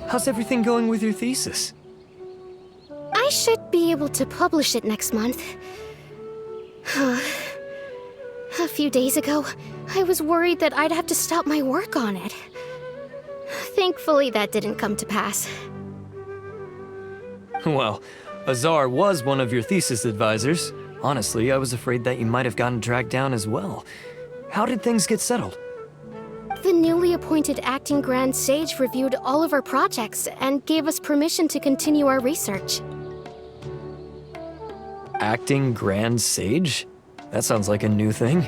How's everything going with your thesis? I should be able to publish it next month. A few days ago, I was worried that I'd have to stop my work on it. Thankfully, that didn't come to pass. Well, Azar was one of your thesis advisors. Honestly, I was afraid that you might have gotten dragged down as well. How did things get settled? The newly appointed acting Grand Sage reviewed all of our projects and gave us permission to continue our research. Acting Grand Sage? That sounds like a new thing.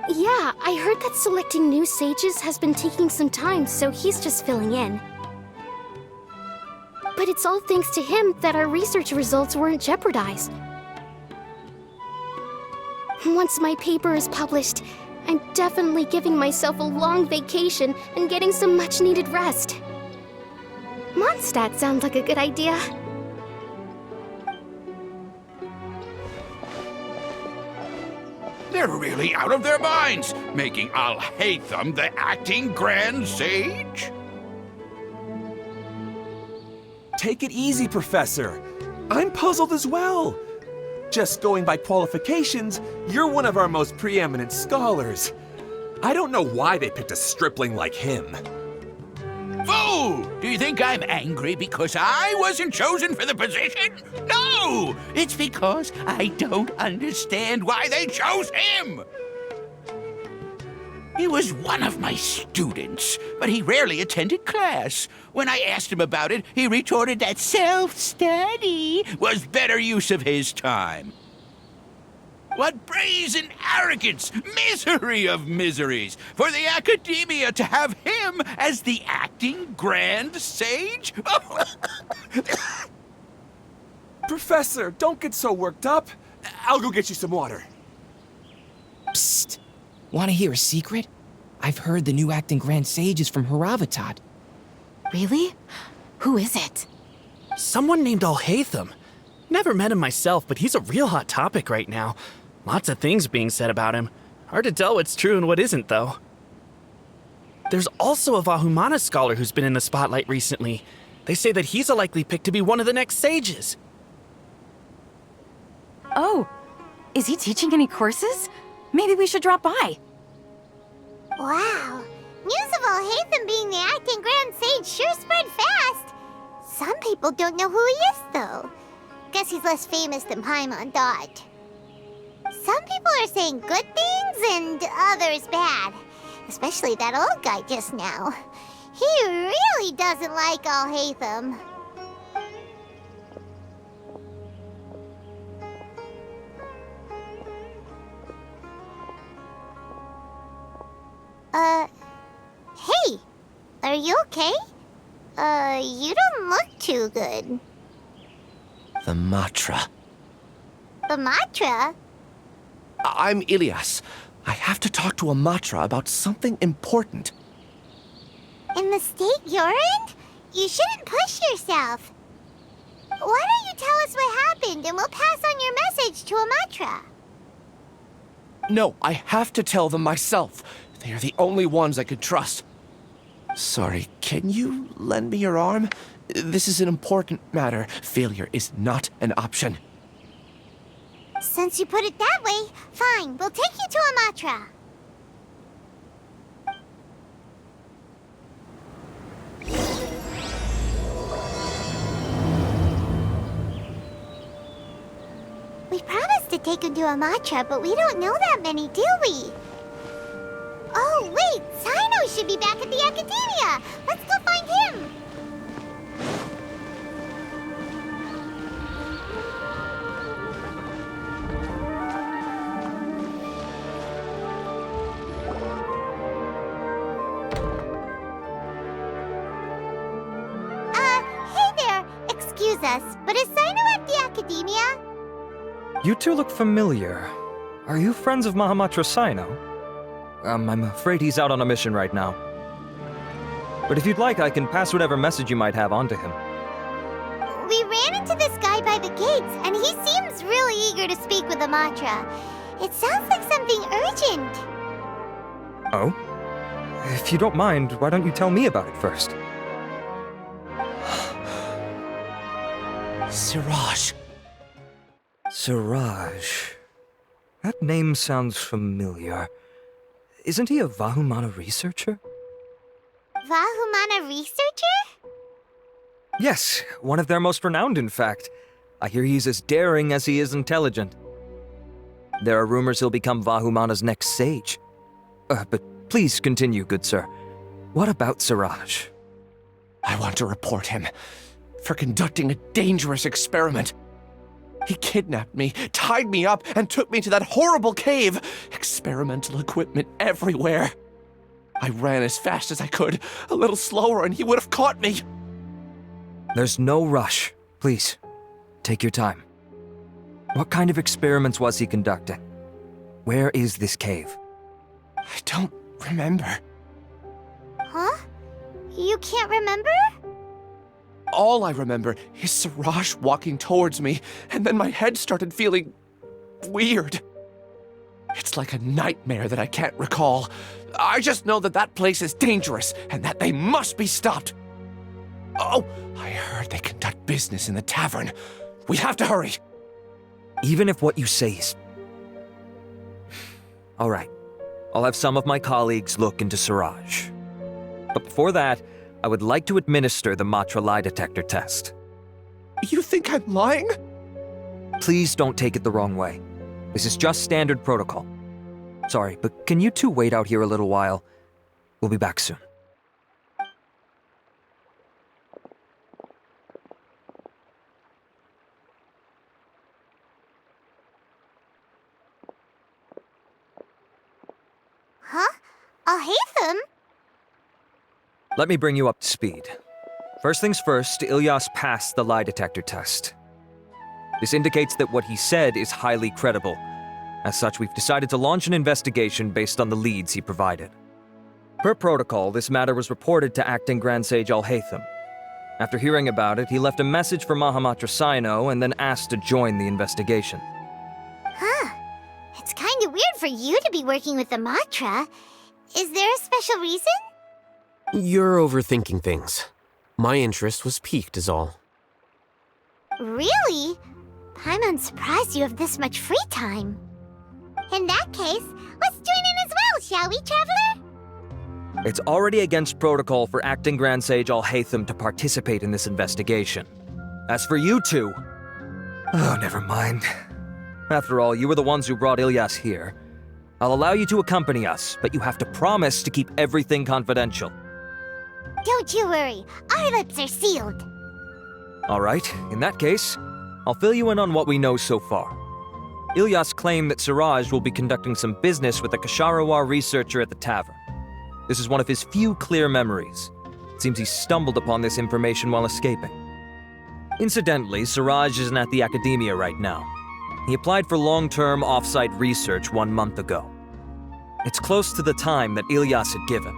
Yeah, I heard that selecting new sages has been taking some time, so he's just filling in. But it's all thanks to him that our research results weren't jeopardized. Once my paper is published, I'm definitely giving myself a long vacation and getting some much-needed rest. Mondstadt sounds like a good idea. They're really out of their minds, making Alhaitham the acting Grand Sage? Take it easy, Professor. I'm puzzled as well. Just going by qualifications, you're one of our most preeminent scholars. I don't know why they picked a stripling like him. Fool! Do you think I'm angry because I wasn't chosen for the position? No! It's because I don't understand why they chose him! He was one of my students, but he rarely attended class. When I asked him about it, he retorted that self-study was better use of his time. What brazen arrogance! Misery of miseries! For the Academia to have him as the acting Grand Sage? Professor, don't get so worked up. I'll go get you some water. Psst! Want to hear a secret? I've heard the new acting Grand Sage is from Haravatat. Really? Who is it? Someone named Alhaitham. Never met him myself, but he's a real hot topic right now. Lots of things being said about him. Hard to tell what's true and what isn't, though. There's also a Vahumana scholar who's been in the spotlight recently. They say that he's a likely pick to be one of the next sages. Oh, is he teaching any courses? Maybe we should drop by. Wow. News of Alhaitham being the acting Grand Sage sure spread fast. Some people don't know who he is, though. Guess he's less famous than Paimon thought. Some people are saying good things and others bad. Especially that old guy just now. He really doesn't like Alhaitham. Hey! Are you okay? You don't look too good. The Matra. The Matra? I'm Ilias. I have to talk to a Matra about something important. In the state you're in? You shouldn't push yourself. Why don't you tell us what happened and we'll pass on your message to a Matra? No, I have to tell them myself. They are the only ones I could trust. Sorry, can you lend me your arm? This is an important matter. Failure is not an option. Since you put it that way, fine, we'll take you to a Matra. We promised to take him to a Matra, but we don't know that many, do we? Oh, wait! Sino should be back at the Academia! Let's go find him! Hey there! Excuse us, but is Sino at the Academia? You two look familiar. Are you friends of Mahamatra Sino? I'm afraid he's out on a mission right now. But if you'd like, I can pass whatever message you might have on to him. We ran into this guy by the gates, and he seems really eager to speak with Amatra. It sounds like something urgent. Oh? If you don't mind, why don't you tell me about it first? Siraj. Siraj. That name sounds familiar. Isn't he a Vahumana researcher? Vahumana researcher? Yes, one of their most renowned, in fact. I hear he's as daring as he is intelligent. There are rumors he'll become Vahumana's next sage. But please continue, good sir. What about Siraj? I want to report him for conducting a dangerous experiment. He kidnapped me, tied me up, and took me to that horrible cave. Experimental equipment everywhere. I ran as fast as I could, a little slower, and he would have caught me. There's no rush. Please, take your time. What kind of experiments was he conducting? Where is this cave? I don't remember. Huh? You can't remember? All I remember is Siraj walking towards me, and then my head started feeling weird. It's like a nightmare that I can't recall. I just know that that place is dangerous, and that they must be stopped. Oh, I heard they conduct business in the tavern. We have to hurry. Even if what you say is... All right. I'll have some of my colleagues look into Siraj. But before that, I would like to administer the Matra lie detector test. You think I'm lying? Please don't take it the wrong way. This is just standard protocol. Sorry, but can you two wait out here a little while? We'll be back soon. Huh? Alhaitham? Let me bring you up to speed. First things first, Ilyas passed the lie detector test. This indicates that what he said is highly credible. As such, we've decided to launch an investigation based on the leads he provided. Per protocol, this matter was reported to Acting Grand Sage Alhaitham. After hearing about it, he left a message for Mahamatra Sino and then asked to join the investigation. Huh. It's kinda weird for you to be working with the Matra. Is there a special reason? You're overthinking things. My interest was piqued is all. Really? Paimon's surprised you have this much free time. In that case, let's join in as well, shall we, Traveler? It's already against protocol for Acting Grand Sage Alhaitham to participate in this investigation. As for you two... Oh, never mind. After all, you were the ones who brought Ilyas here. I'll allow you to accompany us, but you have to promise to keep everything confidential. Don't you worry, our lips are sealed. All right, in that case, I'll fill you in on what we know so far. Ilyas claimed that Siraj will be conducting some business with a Kasharawar researcher at the tavern. This is one of his few clear memories. It seems he stumbled upon this information while escaping. Incidentally, Siraj isn't at the academia right now. He applied for long-term off-site research 1 month ago. It's close to the time that Ilyas had given,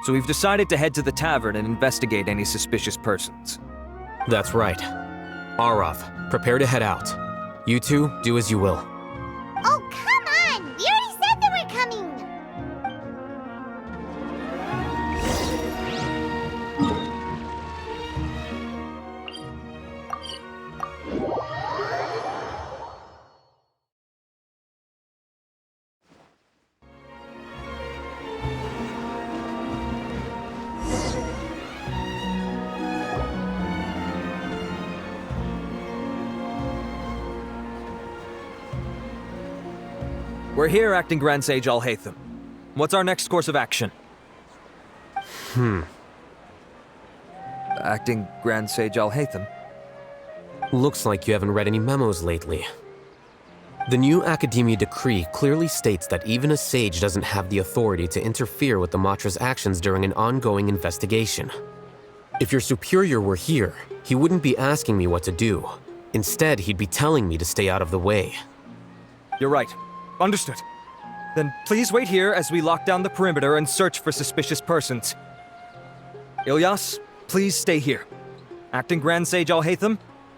so we've decided to head to the tavern and investigate any suspicious persons. That's right. Arav, prepare to head out. You two, do as you will. Oh, come on! We already said that we're coming! We're here, Acting Grand Sage Alhaitham. What's our next course of action? Acting Grand Sage Alhaitham? Looks like you haven't read any memos lately. The new Academia decree clearly states that even a sage doesn't have the authority to interfere with the Matra's actions during an ongoing investigation. If your superior were here, he wouldn't be asking me what to do. Instead, he'd be telling me to stay out of the way. You're right. Understood. Then please wait here as we lock down the perimeter and search for suspicious persons. Ilyas, please stay here. Acting Grand Sage Alhaitham,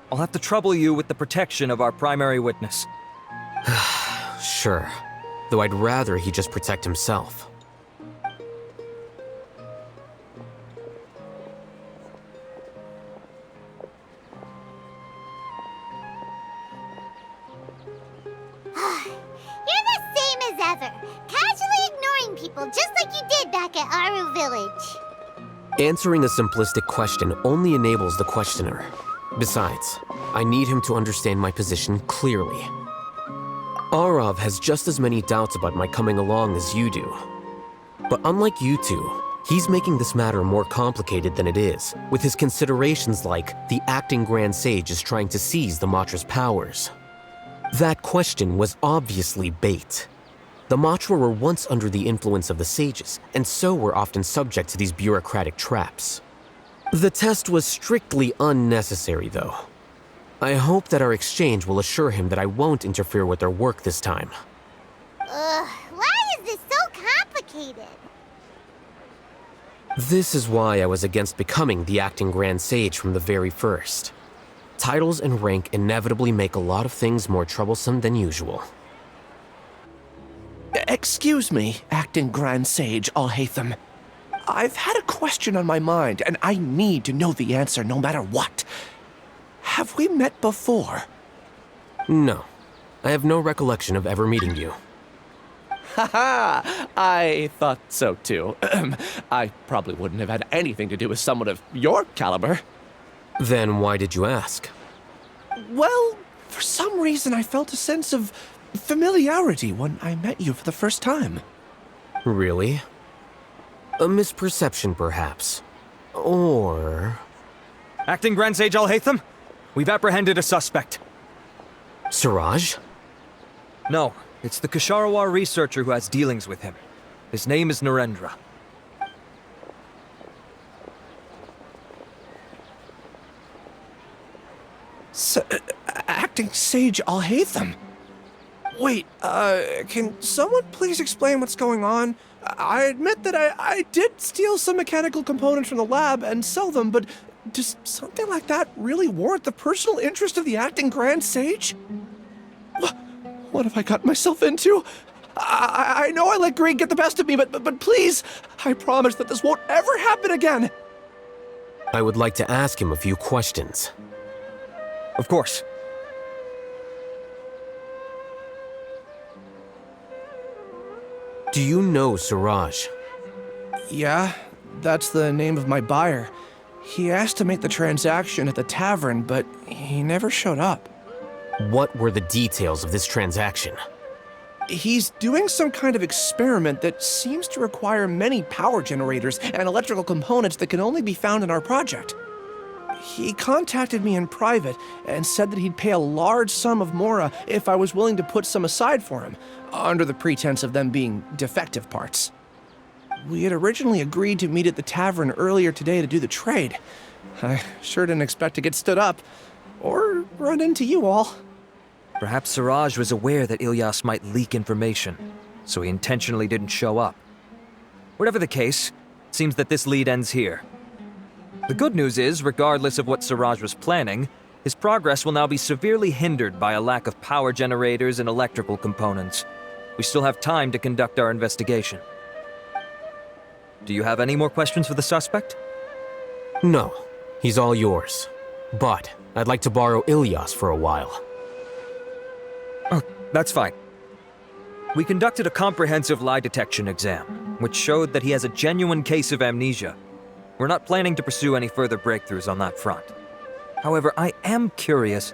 I'll have to trouble you with the protection of our primary witness. Sure. Though I'd rather he just protect himself. You're the same as ever, casually ignoring people just like you did back at Aru Village. Answering a simplistic question only enables the questioner. Besides, I need him to understand my position clearly. Arav has just as many doubts about my coming along as you do. But unlike you two, he's making this matter more complicated than it is, with his considerations like the acting Grand Sage is trying to seize the Matra's powers. That question was obviously bait. The Matra were once under the influence of the sages, and so were often subject to these bureaucratic traps. The test was strictly unnecessary, though. I hope that our exchange will assure him that I won't interfere with their work this time. Why is this so complicated? This is why I was against becoming the acting Grand Sage from the very first. Titles and rank inevitably make a lot of things more troublesome than usual. Excuse me, Acting Grand Sage Alhaitham. I've had a question on my mind, and I need to know the answer no matter what. Have we met before? No. I have no recollection of ever meeting you. Haha, I thought so too. I probably wouldn't have had anything to do with someone of your caliber. Then why did you ask? Well, for some reason I felt a sense of familiarity when I met you for the first time. Really? A misperception, perhaps. Or... Acting Grand Sage Alhaitham, we've apprehended a suspect. Siraj? No, it's the Ksharawar researcher who has dealings with him. His name is Narendra. Acting Sage Alhaitham? Wait, can someone please explain what's going on? I admit that I did steal some mechanical components from the lab and sell them, but does something like that really warrant the personal interest of the Acting Grand Sage? What have I gotten myself into? I know I let greed get the best of me, but please, I promise that this won't ever happen again. I would like to ask him a few questions. Of course. Do you know Siraj? Yeah, that's the name of my buyer. He asked to make the transaction at the tavern, but he never showed up. What were the details of this transaction? He's doing some kind of experiment that seems to require many power generators and electrical components that can only be found in our project. He contacted me in private and said that he'd pay a large sum of Mora if I was willing to put some aside for him, under the pretense of them being defective parts. We had originally agreed to meet at the tavern earlier today to do the trade. I sure didn't expect to get stood up, or run into you all. Perhaps Siraj was aware that Ilyas might leak information, so he intentionally didn't show up. Whatever the case, it seems that this lead ends here. The good news is, regardless of what Siraj was planning, his progress will now be severely hindered by a lack of power generators and electrical components. We still have time to conduct our investigation. Do you have any more questions for the suspect? No, he's all yours. But I'd like to borrow Ilyas for a while. Oh, that's fine. We conducted a comprehensive lie detection exam, which showed that he has a genuine case of amnesia. We're not planning to pursue any further breakthroughs on that front. However, I am curious,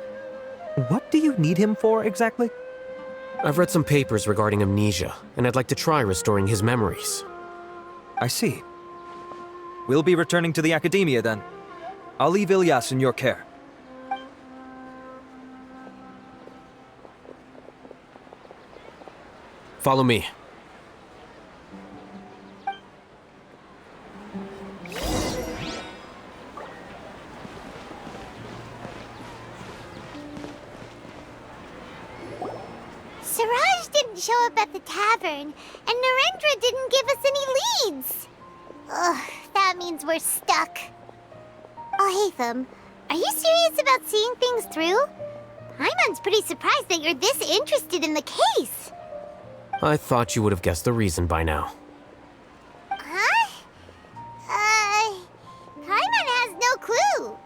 what do you need him for exactly? I've read some papers regarding amnesia, and I'd like to try restoring his memories. I see. We'll be returning to the academia then. I'll leave Ilyas in your care. Follow me. Siraj didn't show up at the tavern, and Narendra didn't give us any leads. Ugh, that means we're stuck. Alhaitham, are you serious about seeing things through? Paimon's pretty surprised that you're this interested in the case. I thought you would have guessed the reason by now. Huh? Paimon has no clue.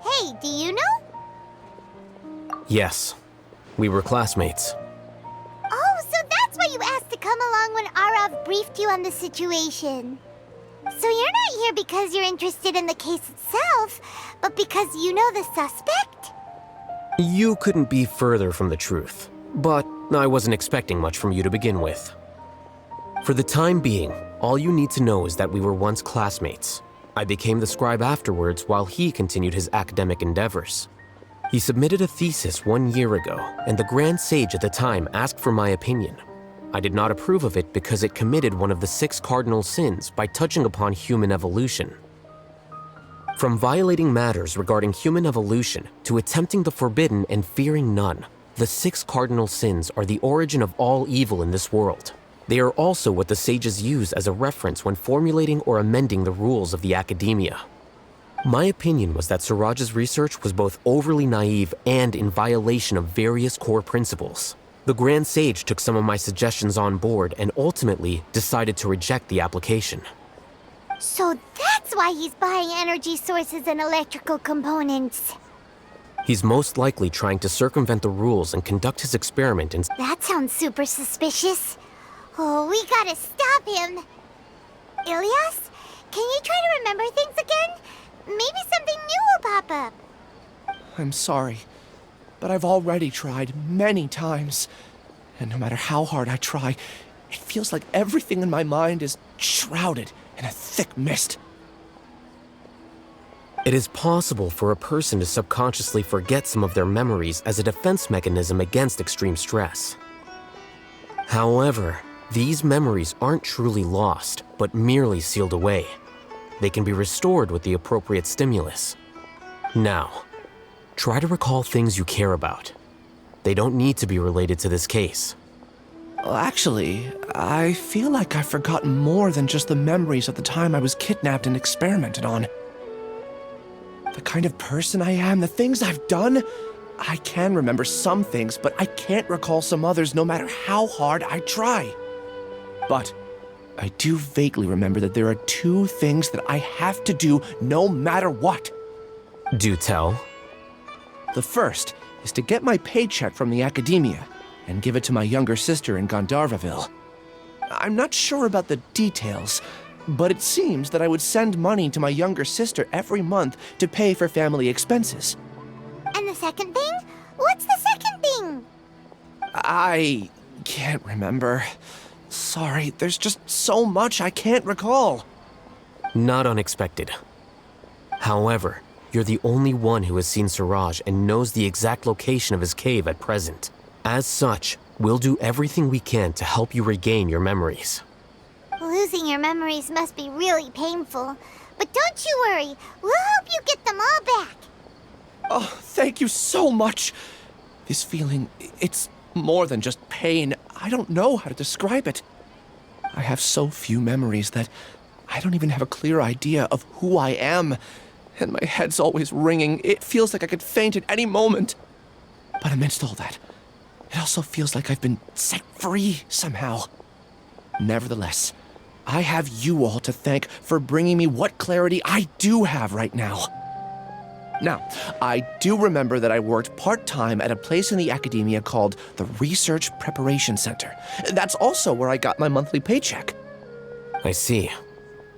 Hey, do you know? Yes, we were classmates. Oh, so that's why you asked to come along when Arav briefed you on the situation. So you're not here because you're interested in the case itself, but because you know the suspect? You couldn't be further from the truth, but I wasn't expecting much from you to begin with. For the time being, all you need to know is that we were once classmates. I became the scribe afterwards while he continued his academic endeavors. He submitted a thesis 1 year ago, and the Grand Sage at the time asked for my opinion. I did not approve of it because it committed one of the 6 cardinal sins by touching upon human evolution. From violating matters regarding human evolution to attempting the forbidden and fearing none, the 6 cardinal sins are the origin of all evil in this world. They are also what the sages use as a reference when formulating or amending the rules of the academia. My opinion was that Suraj's research was both overly naive and in violation of various core principles. The Grand Sage took some of my suggestions on board and ultimately decided to reject the application. So that's why he's buying energy sources and electrical components. He's most likely trying to circumvent the rules and conduct his experiment in... That sounds super suspicious. Oh, we gotta stop him. Ilyas, can you try to remember things again? Maybe something new will pop up. I'm sorry, but I've already tried many times. And no matter how hard I try, it feels like everything in my mind is shrouded in a thick mist. It is possible for a person to subconsciously forget some of their memories as a defense mechanism against extreme stress. However, these memories aren't truly lost, but merely sealed away. They can be restored with the appropriate stimulus. Now, try to recall things you care about. They don't need to be related to this case. Well, actually, I feel like I've forgotten more than just the memories of the time I was kidnapped and experimented on. The kind of person I am, the things I've done, I can remember some things, but I can't recall some others no matter how hard I try. But I do vaguely remember that there are 2 things that I have to do no matter what. Do tell. The first is to get my paycheck from the academia and give it to my younger sister in Gandharvaville. I'm not sure about the details, but it seems that I would send money to my younger sister every month to pay for family expenses. And the second thing? What's the second thing? I can't remember. Sorry, there's just so much I can't recall. Not unexpected. However, you're the only one who has seen Suraj and knows the exact location of his cave at present. As such, we'll do everything we can to help you regain your memories. Losing your memories must be really painful. But don't you worry, we'll help you get them all back. Oh, thank you so much. This feeling, it's more than just pain. I don't know how to describe it. I have so few memories that I don't even have a clear idea of who I am. And my head's always ringing. It feels like I could faint at any moment. But amidst all that, it also feels like I've been set free somehow. Nevertheless, I have you all to thank for bringing me what clarity I do have right now. Now, I do remember that I worked part-time at a place in the academia called the Research Preparation Center. That's also where I got my monthly paycheck. I see.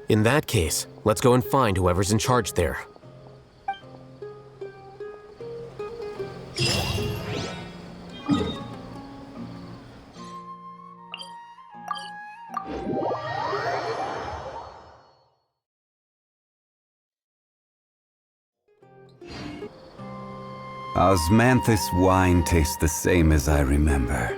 In that case, let's go and find whoever's in charge there. Osmanthus wine tastes the same as I remember.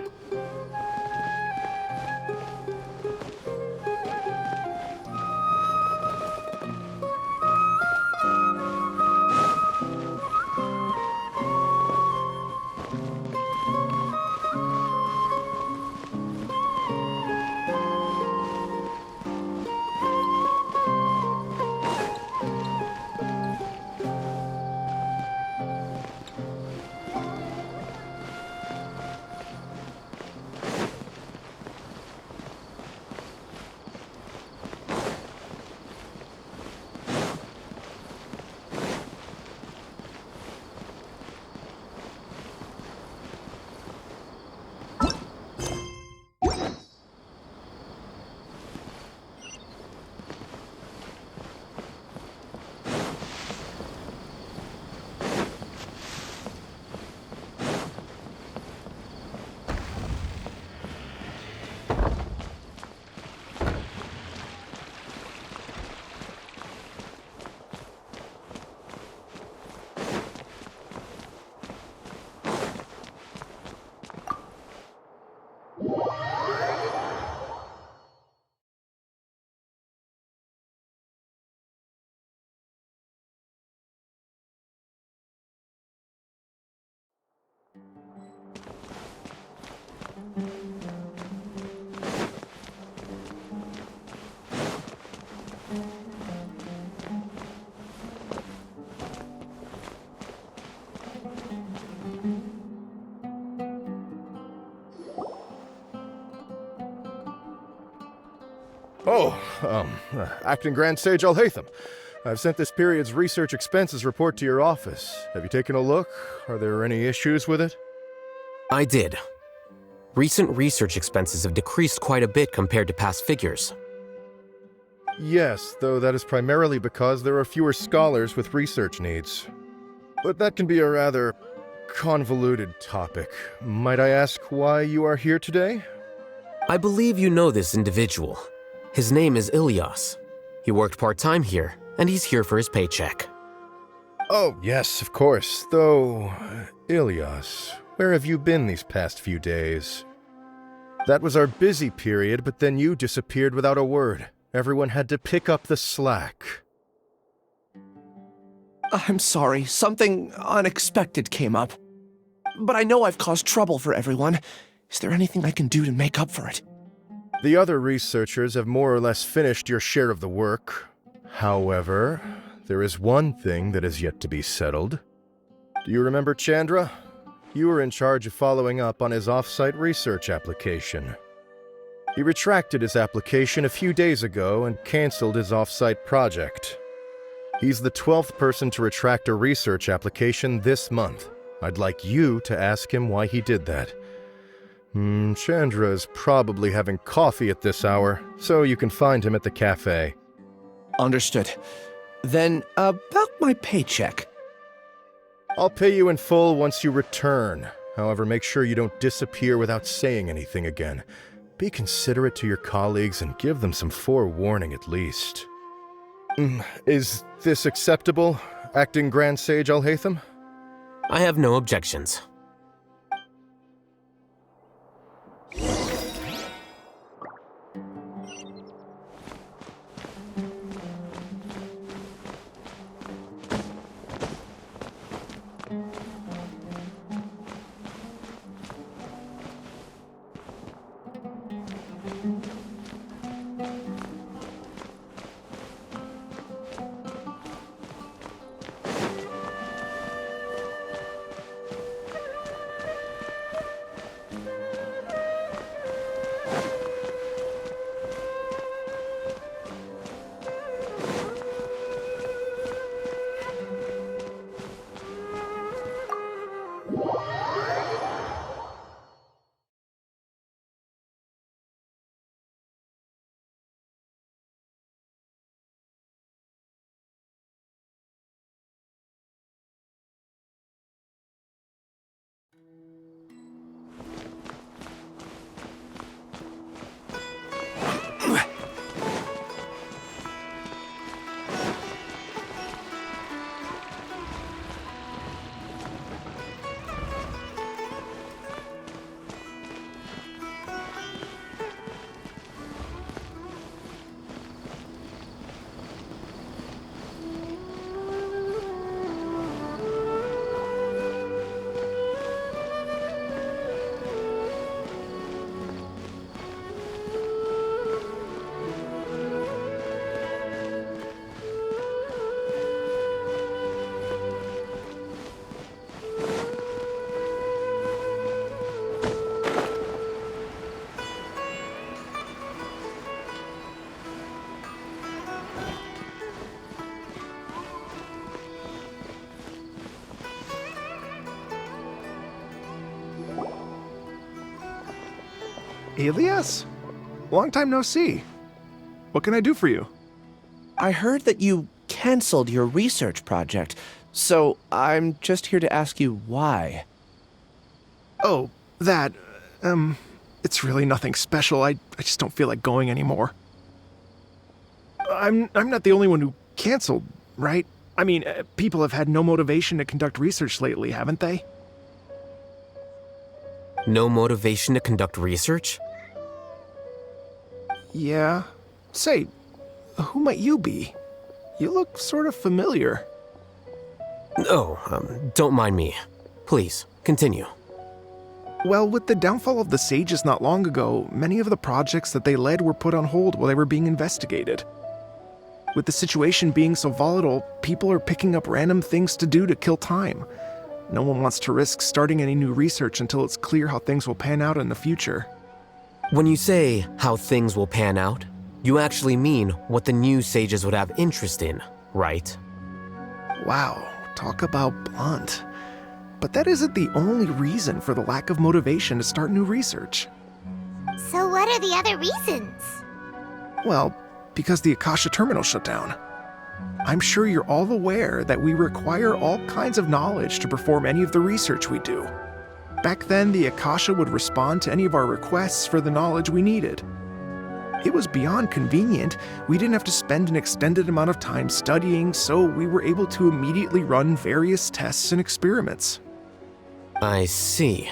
Acting Grand Sage Alhaitham. I've sent this period's research expenses report to your office. Have you taken a look? Are there any issues with it? I did. Recent research expenses have decreased quite a bit compared to past figures. Yes, though that is primarily because there are fewer scholars with research needs. But that can be a rather convoluted topic. Might I ask why you are here today? I believe you know this individual. His name is Ilyas. He worked part-time here, and he's here for his paycheck. Oh, yes, of course. Though, Ilyas, where have you been these past few days? That was our busy period, but then you disappeared without a word. Everyone had to pick up the slack. I'm sorry, something unexpected came up. But I know I've caused trouble for everyone. Is there anything I can do to make up for it? The other researchers have more or less finished your share of the work. However, there is one thing that is yet to be settled. Do you remember Chandra? You were in charge of following up on his off-site research application. He retracted his application a few days ago and canceled his off-site project. He's the 12th person to retract a research application this month. I'd like you to ask him why he did that. Chandra is probably having coffee at this hour, so you can find him at the cafe. Understood. Then, about my paycheck. I'll pay you in full once you return. However, make sure you don't disappear without saying anything again. Be considerate to your colleagues and give them some forewarning at least. Is this acceptable, Acting Grand Sage Alhaitham? I have no objections. Ilyas? Long time no see. What can I do for you? I heard that you canceled your research project, so I'm just here to ask you why. Oh, that... it's really nothing special. I just don't feel like going anymore. I'm not the only one who canceled, right? I mean, people have had no motivation to conduct research lately, haven't they? No motivation to conduct research? Yeah. Say, who might you be? You look sort of familiar. Oh, don't mind me. Please, continue. Well, with the downfall of the Sages not long ago, many of the projects that they led were put on hold while they were being investigated. With the situation being so volatile, people are picking up random things to do to kill time. No one wants to risk starting any new research until it's clear how things will pan out in the future. When you say how things will pan out, You actually mean what the new sages would have interest in, right? Wow, talk about blunt. But that isn't the only reason for the lack of motivation to start new research. So what are the other reasons? Well, because the Akasha terminal shut down. I'm sure you're all aware that we require all kinds of knowledge to perform any of the research we do. Back then, the Akasha would respond to any of our requests for the knowledge we needed. It was beyond convenient. We didn't have to spend an extended amount of time studying, so we were able to immediately run various tests and experiments. I see.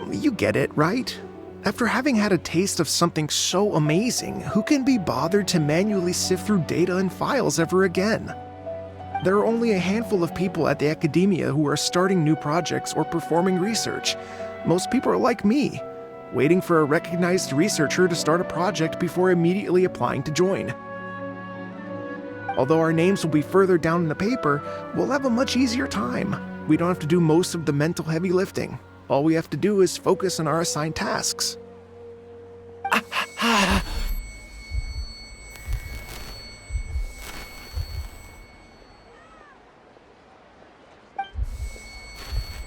You get it, right? After having had a taste of something so amazing, who can be bothered to manually sift through data and files ever again? There are only a handful of people at the academia who are starting new projects or performing research. Most people are like me, waiting for a recognized researcher to start a project before immediately applying to join. Although our names will be further down in the paper, we'll have a much easier time. We don't have to do most of the mental heavy lifting. All we have to do is focus on our assigned tasks.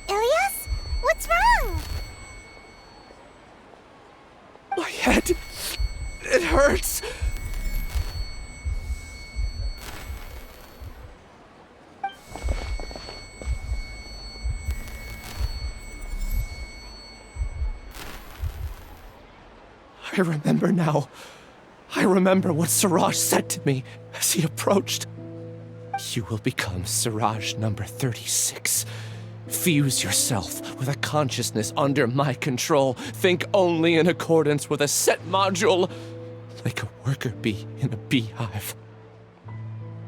Ilias? What's wrong? My head. It hurts. I remember now. I remember what Siraj said to me as he approached. You will become Siraj number 36. Fuse yourself with a consciousness under my control. Think only in accordance with a set module, like a worker bee in a beehive.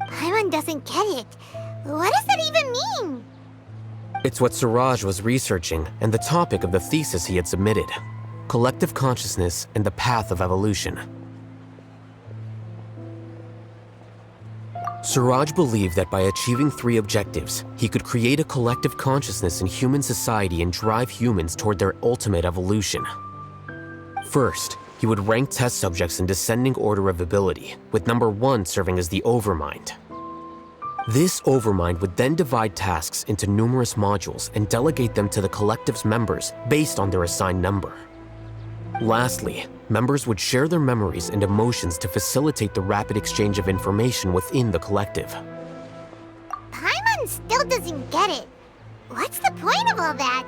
Paimon doesn't get it. What does that even mean? It's what Siraj was researching and the topic of the thesis he had submitted. Collective consciousness and the path of evolution. Siraj believed that by achieving 3 objectives, he could create a collective consciousness in human society and drive humans toward their ultimate evolution. First, he would rank test subjects in descending order of ability, with number 1 serving as the Overmind. This Overmind would then divide tasks into numerous modules and delegate them to the collective's members based on their assigned number. Lastly, members would share their memories and emotions to facilitate the rapid exchange of information within the collective. Paimon still doesn't get it. What's the point of all that?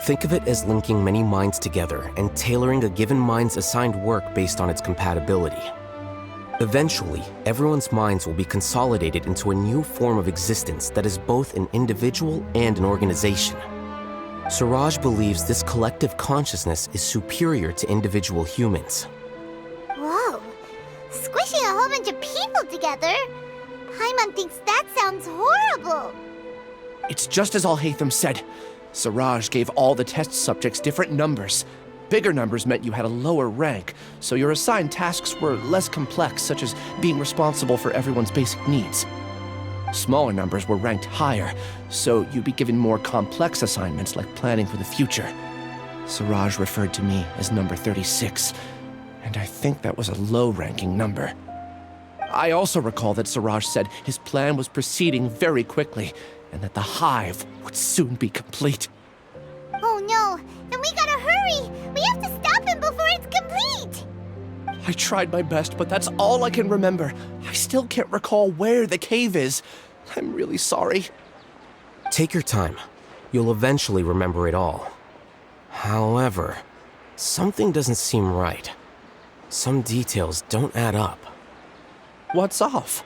Think of it as linking many minds together and tailoring a given mind's assigned work based on its compatibility. Eventually, everyone's minds will be consolidated into a new form of existence that is both an individual and an organization. Siraj believes this collective consciousness is superior to individual humans. Whoa. Squishing a whole bunch of people together? Paimon thinks that sounds horrible. It's just as Alhaitham said. Siraj gave all the test subjects different numbers. Bigger numbers meant you had a lower rank, so your assigned tasks were less complex, such as being responsible for everyone's basic needs. Smaller numbers were ranked higher, so you'd be given more complex assignments like planning for the future. Siraj referred to me as number 36, and I think that was a low-ranking number. I also recall that Siraj said his plan was proceeding very quickly, and that the hive would soon be complete. Oh no, then we gotta hurry! We have to stop him before it's complete! I tried my best, but that's all I can remember. I still can't recall where the cave is. I'm really sorry. Take your time. You'll eventually remember it all. However, something doesn't seem right. Some details don't add up. What's off?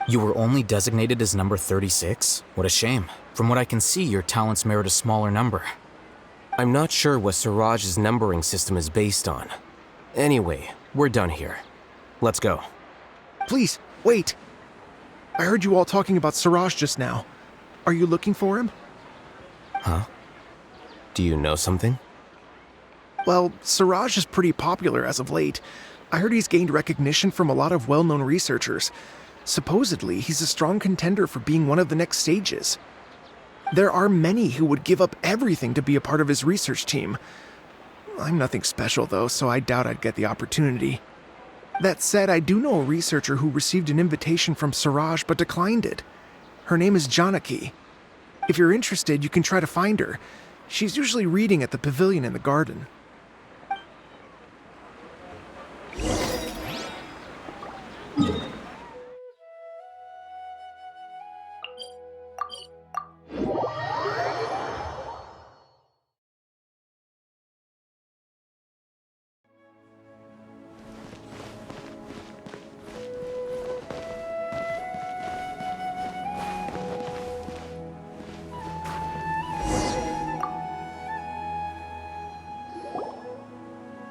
You were only designated as number 36? What a shame. From what I can see, your talents merit a smaller number. I'm not sure what Siraj's numbering system is based on. Anyway, we're done here. Let's go. Please, wait. I heard you all talking about Siraj just now. Are you looking for him? Huh? Do you know something? Well, Siraj is pretty popular as of late. I heard he's gained recognition from a lot of well-known researchers. Supposedly, he's a strong contender for being one of the next sages. There are many who would give up everything to be a part of his research team. I'm nothing special, though, so I doubt I'd get the opportunity. That said, I do know a researcher who received an invitation from Siraj but declined it. Her name is Janaki. If you're interested, you can try to find her. She's usually reading at the pavilion in the garden.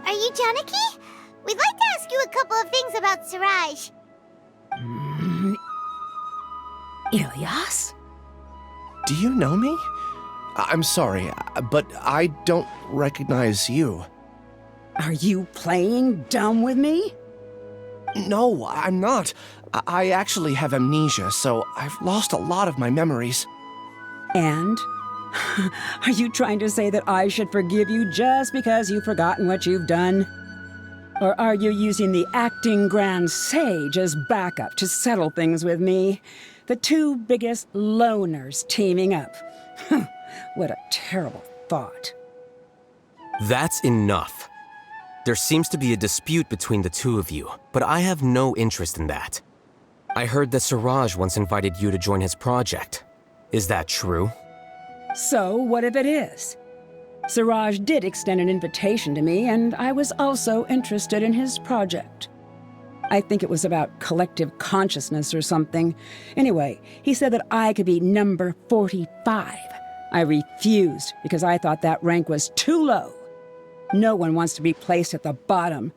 Are you Janaki? We'd like to ask you a couple of things about Siraj. Ilyas? Do you know me? I'm sorry, but I don't recognize you. Are you playing dumb with me? No, I'm not. I actually have amnesia, so I've lost a lot of my memories. And? Are you trying to say that I should forgive you just because you've forgotten what you've done? Or are you using the acting Grand Sage as backup to settle things with me? The two biggest loners teaming up. What a terrible thought. That's enough. There seems to be a dispute between the two of you, but I have no interest in that. I heard that Siraj once invited you to join his project. Is that true? So, what if it is? Siraj did extend an invitation to me, and I was also interested in his project. I think it was about collective consciousness or something. Anyway, he said that I could be number 45. I refused because I thought that rank was too low. No one wants to be placed at the bottom.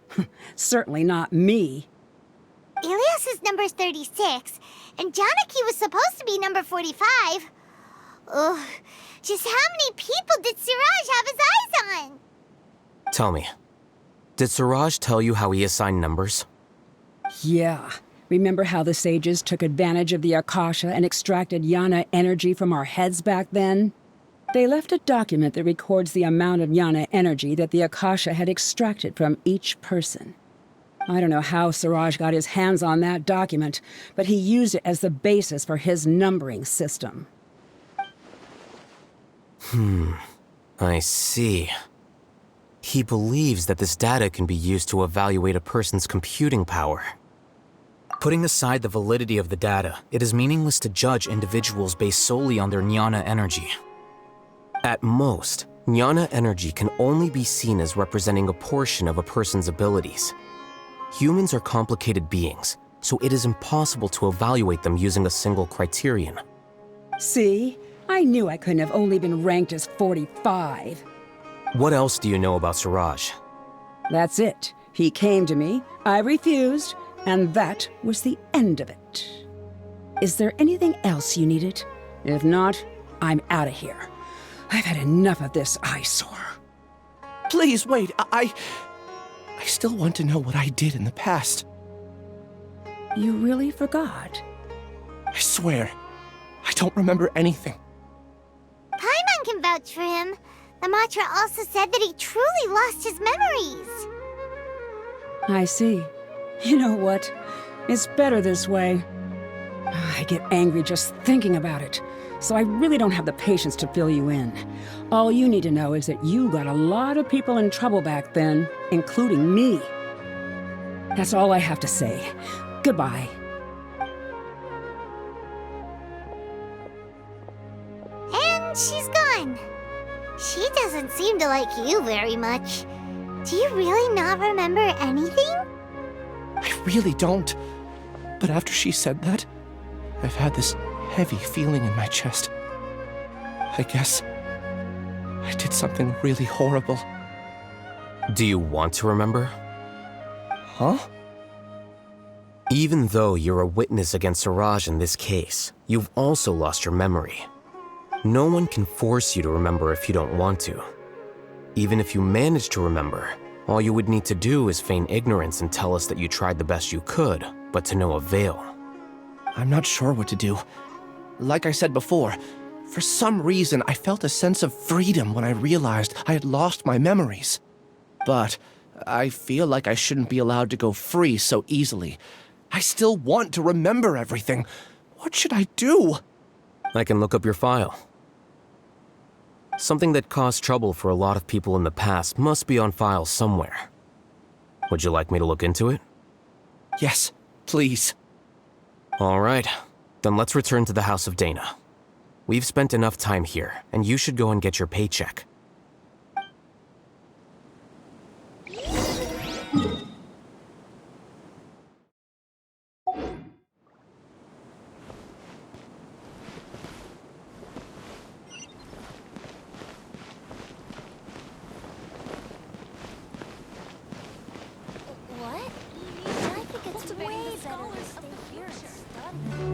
Certainly not me. Ilyas is number 36, and Janaki was supposed to be number 45. Ugh, just how many people did Siraj have his eyes on? Tell me, did Siraj tell you how he assigned numbers? Yeah. Remember how the sages took advantage of the Akasha and extracted Yana energy from our heads back then? They left a document that records the amount of Yana energy that the Akasha had extracted from each person. I don't know how Siraj got his hands on that document, but he used it as the basis for his numbering system. I see. He believes that this data can be used to evaluate a person's computing power. Putting aside the validity of the data, it is meaningless to judge individuals based solely on their Jnana energy. At most, Jnana energy can only be seen as representing a portion of a person's abilities. Humans are complicated beings, so it is impossible to evaluate them using a single criterion. See? I knew I couldn't have only been ranked as 45. What else do you know about Siraj? That's it. He came to me, I refused, and that was the end of it. Is there anything else you needed? If not, I'm out of here. I've had enough of this eyesore. Please, wait, I still want to know what I did in the past. You really forgot? I swear, I don't remember anything. Paimon can vouch for him. The mantra also said that he truly lost his memories. I see. You know what? It's better this way. I get angry just thinking about it, so I really don't have the patience to fill you in. All you need to know is that you got a lot of people in trouble back then, including me. That's all I have to say. Goodbye. And she's gone. She doesn't seem to like you very much. Do you really not remember anything? I really don't. But after she said that, I've had this heavy feeling in my chest. I guess I did something really horrible. Do you want to remember? Huh? Even though you're a witness against Siraj in this case, you've also lost your memory. No one can force you to remember if you don't want to. Even if you manage to remember, all you would need to do is feign ignorance and tell us that you tried the best you could, but to no avail. I'm not sure what to do. Like I said before, for some reason I felt a sense of freedom when I realized I had lost my memories. But I feel like I shouldn't be allowed to go free so easily. I still want to remember everything. What should I do? I can look up your file. Something that caused trouble for a lot of people in the past must be on file somewhere. Would you like me to look into it? Yes, please. All right, then let's return to the House of Dana. We've spent enough time here, and you should go and get your paycheck. What? I think it's way better to stay here and study.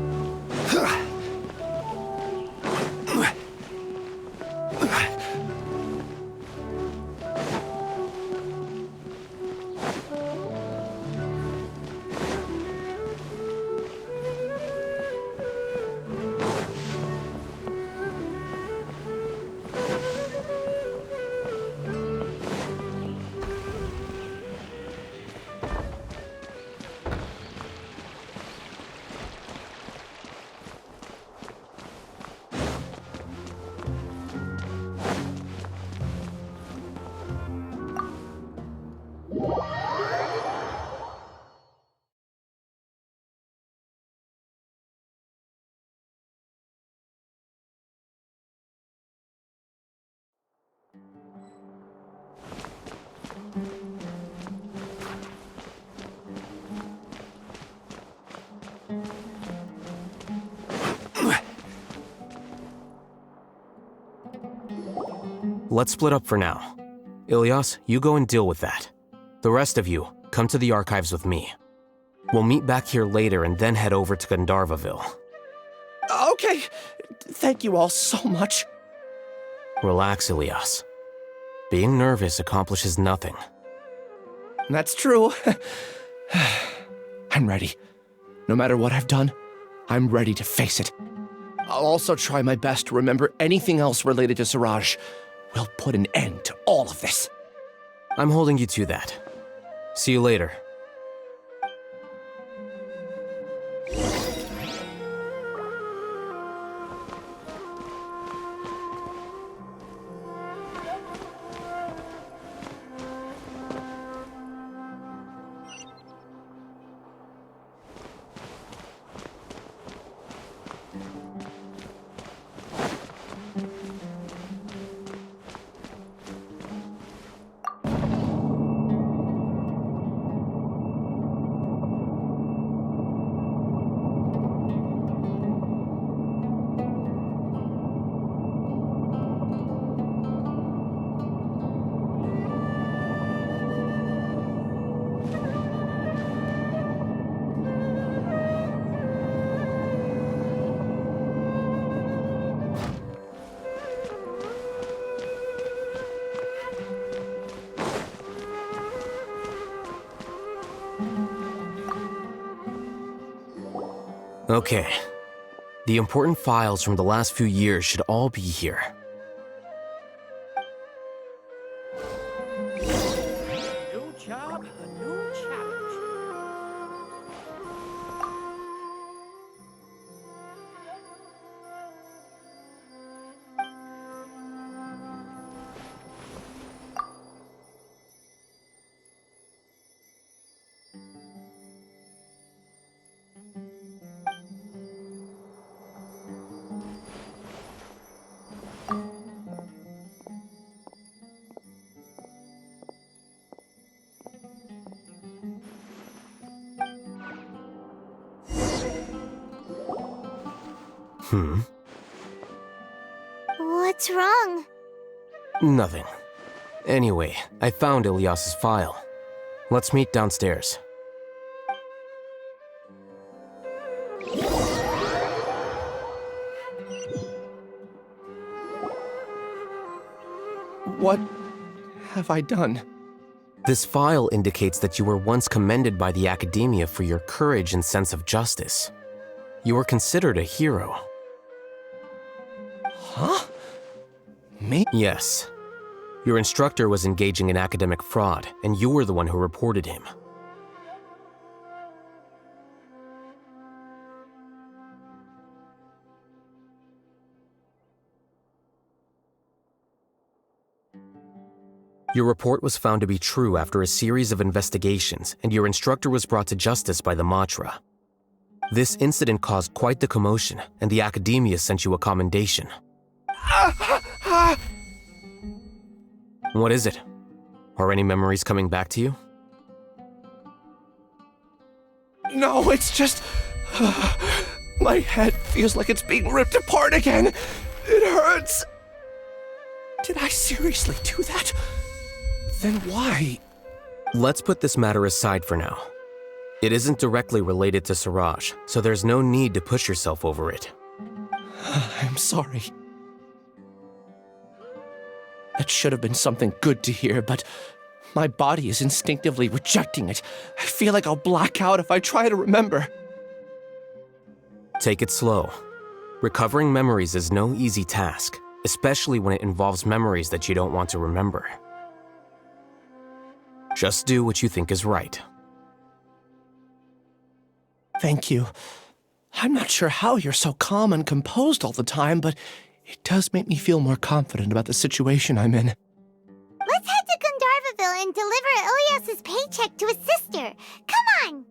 Let's split up for now. Ilyas, you go and deal with that. The rest of you, come to the archives with me. We'll meet back here later and then head over to Gandharvaville. Okay, thank you all so much. Relax, Ilyas. Being nervous accomplishes nothing. That's true. I'm ready. No matter what I've done, I'm ready to face it. I'll also try my best to remember anything else related to Siraj. We'll put an end to all of this. I'm holding you to that. See you later. Okay. The important files from the last few years should all be here. New job, a new challenge. What's wrong? Nothing. Anyway, I found Ilyas's file. Let's meet downstairs. What have I done? This file indicates that you were once commended by the Academia for your courage and sense of justice. You were considered a hero. Huh? Me? Yes. Your instructor was engaging in academic fraud, and you were the one who reported him. Your report was found to be true after a series of investigations, and your instructor was brought to justice by the Matra. This incident caused quite the commotion, and the academia sent you a commendation. What is it? Are any memories coming back to you? No, it's just... my head feels like it's being ripped apart again. It hurts. Did I seriously do that? Then why? Let's put this matter aside for now. It isn't directly related to Siraj, so there's no need to push yourself over it. I'm sorry. That should have been something good to hear, but my body is instinctively rejecting it. I feel like I'll black out if I try to remember. Take it slow. Recovering memories is no easy task, especially when it involves memories that you don't want to remember. Just do what you think is right. Thank you. I'm not sure how you're so calm and composed all the time, but it does make me feel more confident about the situation I'm in. Let's head to Gandharvaville and deliver Ilyas's paycheck to his sister. Come on!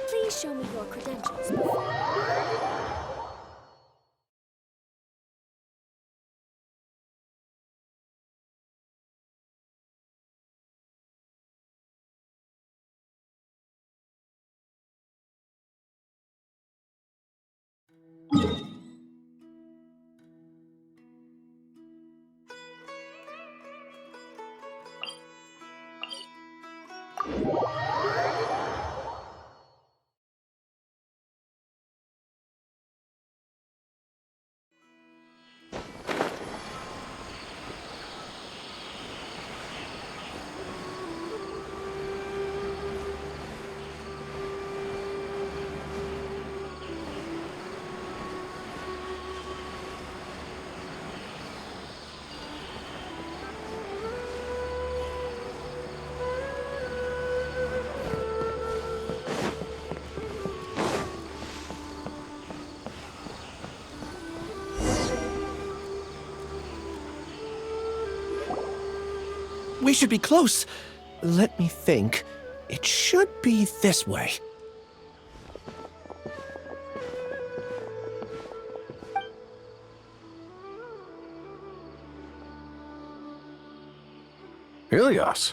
Please show me your credentials before. We should be close. Let me think. It should be this way. Ilyas,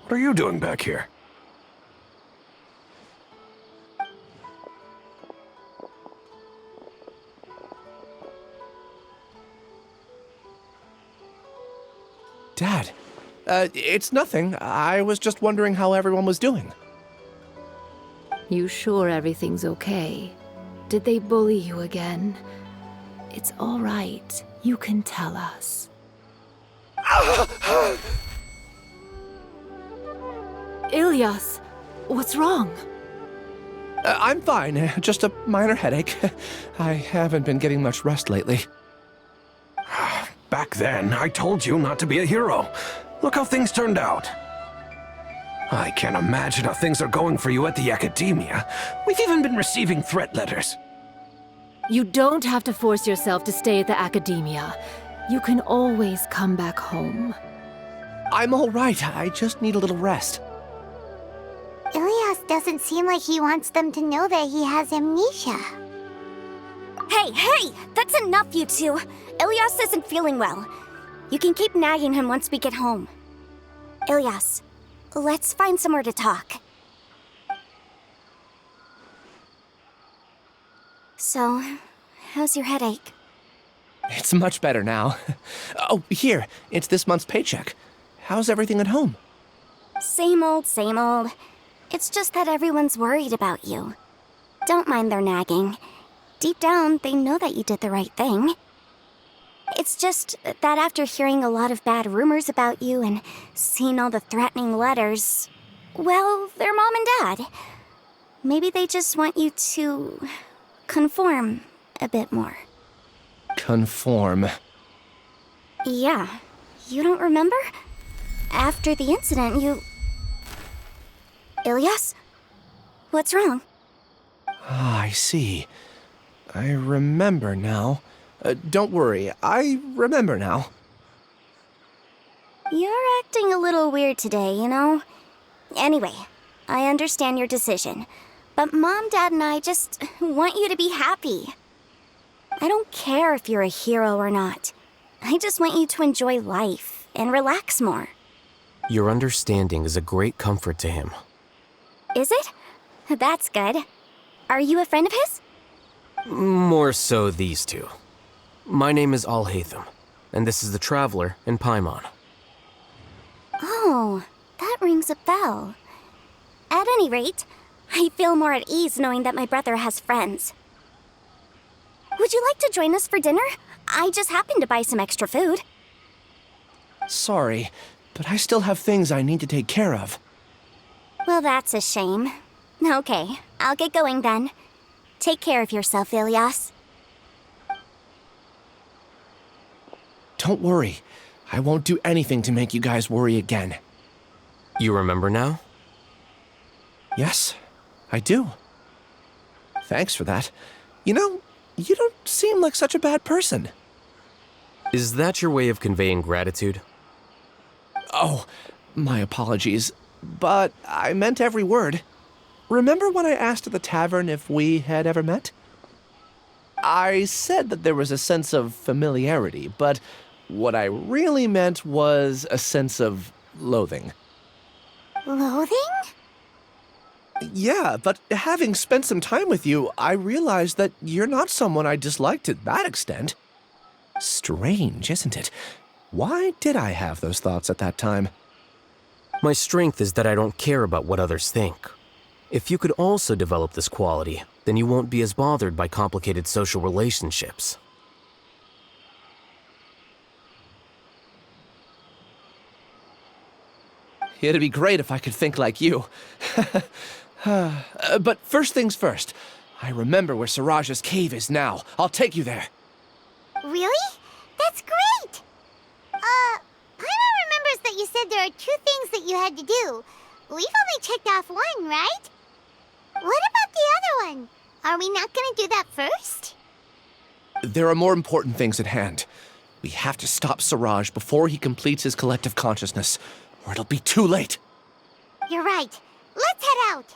what are you doing back here? Dad, it's nothing. I was just wondering how everyone was doing. You sure everything's okay? Did they bully you again? It's all right. You can tell us. Ilyas, what's wrong? I'm fine. Just a minor headache. I haven't been getting much rest lately. Back then, I told you not to be a hero. Look how things turned out. I can't imagine how things are going for you at the Academia. We've even been receiving threat letters. You don't have to force yourself to stay at the Academia. You can always come back home. I'm all right. I just need a little rest. Ilyas doesn't seem like he wants them to know that he has amnesia. Hey! That's enough, you two! Ilyas isn't feeling well. You can keep nagging him once we get home. Ilyas, let's find somewhere to talk. So, how's your headache? It's much better now. Oh, here. It's this month's paycheck. How's everything at home? Same old, same old. It's just that everyone's worried about you. Don't mind their nagging. deep down, they know that you did the right thing. It's just that after hearing a lot of bad rumors about you and seeing all the threatening letters, well, they're mom and dad. Maybe they just want you to conform a bit more. Conform. Yeah. You don't remember? After the incident, you... Ilyas? What's wrong? Ah, I see. I remember now. Don't worry, I remember now. You're acting a little weird today, you know? Anyway, I understand your decision, but Mom, Dad, and I just want you to be happy. I don't care if you're a hero or not. I just want you to enjoy life and relax more. Your understanding is a great comfort to him. Is it? That's good. Are you a friend of his? More so these two. My name is Alhaitham, and this is the Traveler and Paimon. Oh, that rings a bell. At any rate, I feel more at ease knowing that my brother has friends. Would you like to join us for dinner? I just happened to buy some extra food. Sorry, but I still have things I need to take care of. Well, that's a shame. Okay, I'll get going then. Take care of yourself, Ilyas. Don't worry. I won't do anything to make you guys worry again. You remember now? Yes, I do. Thanks for that. You know, you don't seem like such a bad person. Is that your way of conveying gratitude? Oh, my apologies. But I meant every word. Remember when I asked at the tavern if we had ever met? I said that there was a sense of familiarity, but what I really meant was a sense of loathing. Loathing? Yeah, but having spent some time with you, I realized that you're not someone I dislike to that extent. Strange, isn't it? Why did I have those thoughts at that time? My strength is that I don't care about what others think. If you could also develop this quality, then you won't be as bothered by complicated social relationships. It'd be great if I could think like you. But first things first. I remember where Siraj's cave is now. I'll take you there. Really? That's great! Paimon remembers that you said there are 2 things that you had to do. We've only checked off one, right? What about the other one? Are we not gonna do that first? There are more important things at hand. We have to stop Siraj before he completes his collective consciousness, or it'll be too late. You're right. Let's head out.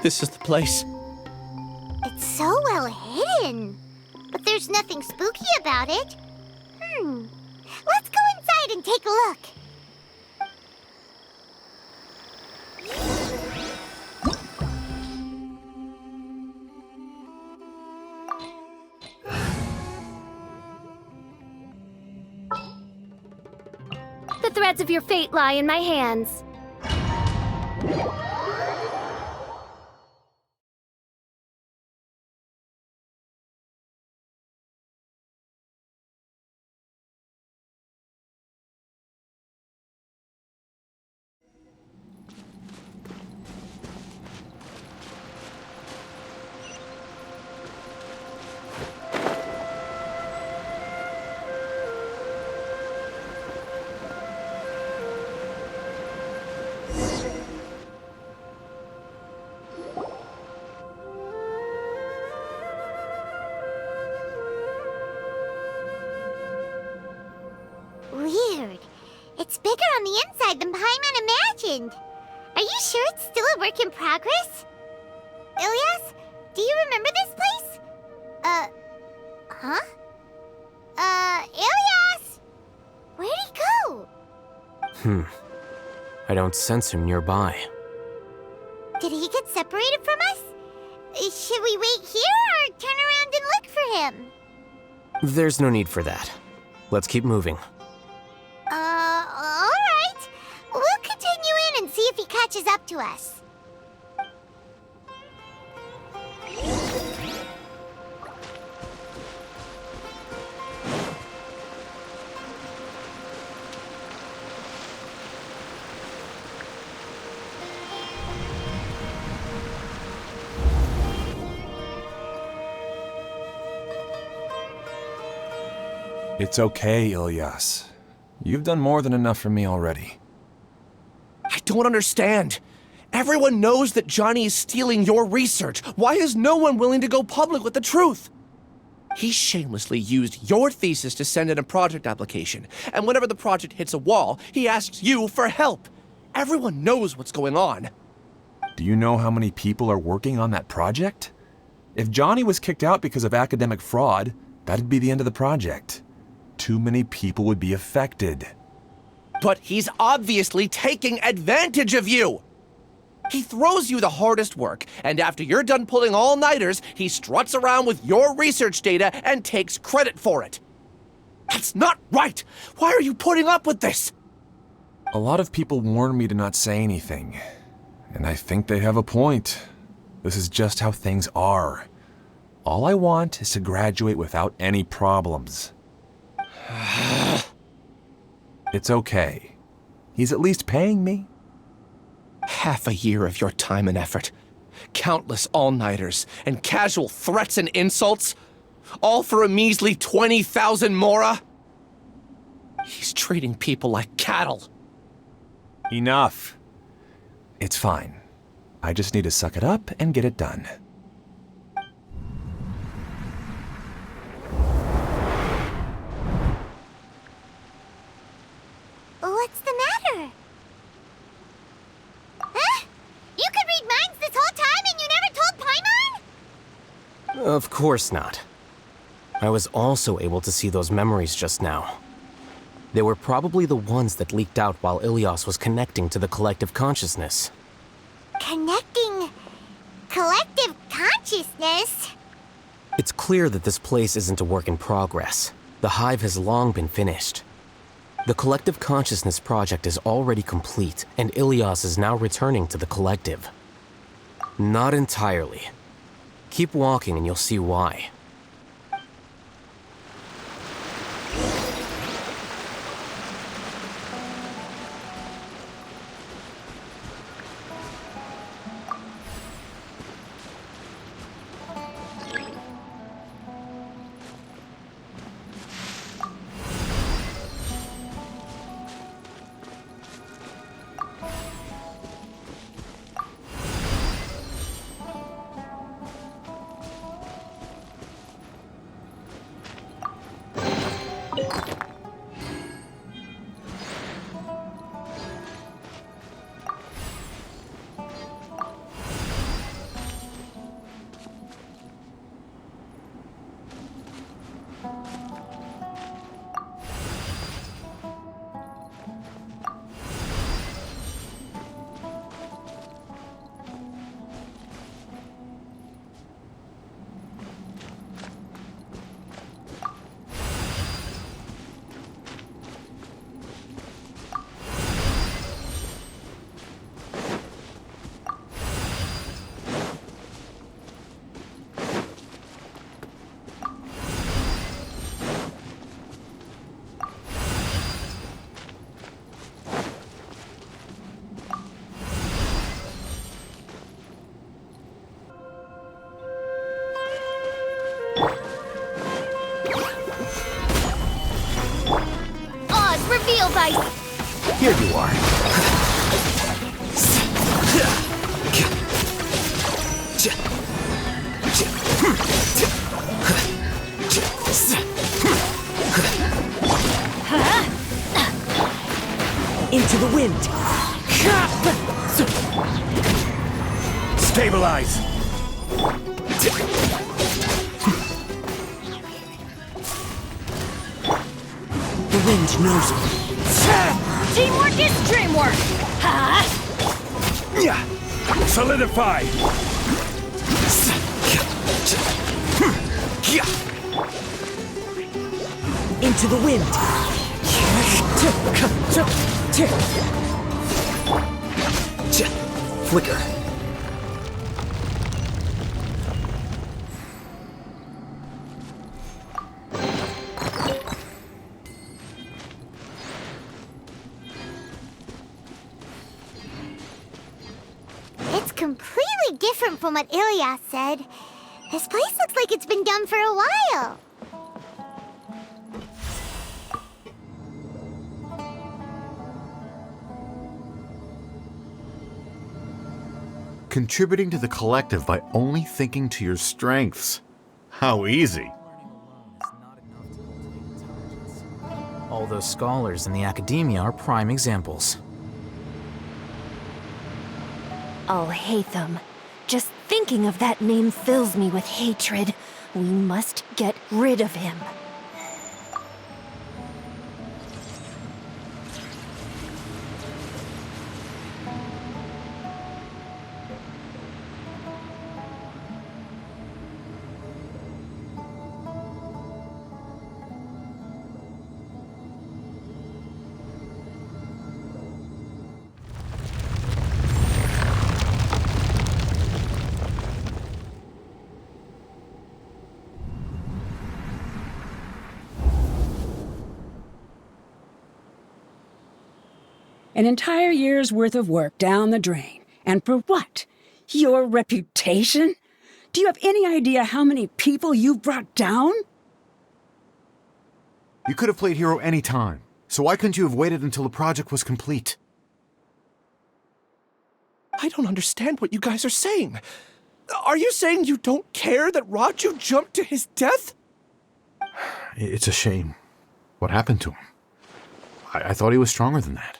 This is the place. It's so well hidden. But there's nothing spooky about it. Let's go inside and take a look. The threads of your fate lie in my hands. It's bigger on the inside than Paimon imagined. Are you sure it's still a work in progress? Ilyas, do you remember this place? Huh? Ilyas! Where'd he go? I don't sense him nearby. Did he get separated from us? Should we wait here or turn around and look for him? There's no need for that. Let's keep moving. Alright. We'll continue in and see if he catches up to us. It's okay, Ilyas. You've done more than enough for me already. I don't understand. Everyone knows that Johnny is stealing your research. Why is no one willing to go public with the truth? He shamelessly used your thesis to send in a project application, and whenever the project hits a wall, he asks you for help. Everyone knows what's going on. Do you know how many people are working on that project? If Johnny was kicked out because of academic fraud, that'd be the end of the project. Too many people would be affected. But he's obviously taking advantage of you! He throws you the hardest work, and after you're done pulling all-nighters, he struts around with your research data and takes credit for it. That's not right! Why are you putting up with this? A lot of people warn me to not say anything, and I think they have a point. This is just how things are. All I want is to graduate without any problems. It's okay. He's at least paying me. Half a year of your time and effort. Countless all-nighters and casual threats and insults. All for a measly 20,000 mora? He's treating people like cattle. Enough. It's fine. I just need to suck it up and get it done. What's the matter? Huh? You could read minds this whole time and you never told Paimon? Of course not. I was also able to see those memories just now. They were probably the ones that leaked out while Ilyas was connecting to the collective consciousness. Connecting collective consciousness? It's clear that this place isn't a work in progress. The hive has long been finished. The collective consciousness project is already complete, and Ilyas is now returning to the collective. Not entirely. Keep walking and you'll see why. Reveal dice! Here you are. Into the wind! Stabilize! The wind knows me. Teamwork is dreamwork! Ha! Solidify! Into the wind! Flicker. It's completely different from what Ilyas said. This place looks like it's been done for a while. Contributing to the collective by only thinking to your strengths. How easy. All those scholars in the academia are prime examples. Alhaitham. Just thinking of that name fills me with hatred. We must get rid of him. An entire year's worth of work down the drain. And for what? Your reputation? Do you have any idea how many people you've brought down? You could have played hero any time, so why couldn't you have waited until the project was complete? I don't understand what you guys are saying. Are you saying you don't care that Raju jumped to his death? It's a shame. What happened to him? I thought he was stronger than that.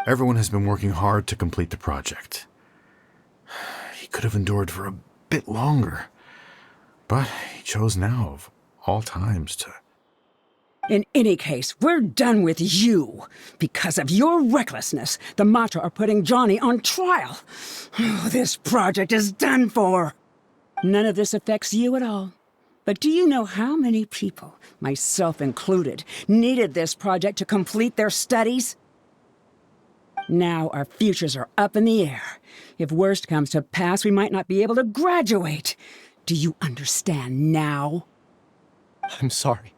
Everyone has been working hard to complete the project. He could have endured for a bit longer, but he chose now, of all times, to... In any case, we're done with you. Because of your recklessness, the Matra are putting Johnny on trial. This project is done for. None of this affects you at all. But do you know how many people, myself included, needed this project to complete their studies? Now our futures are up in the air. If worst comes to pass, we might not be able to graduate. Do you understand now? I'm sorry.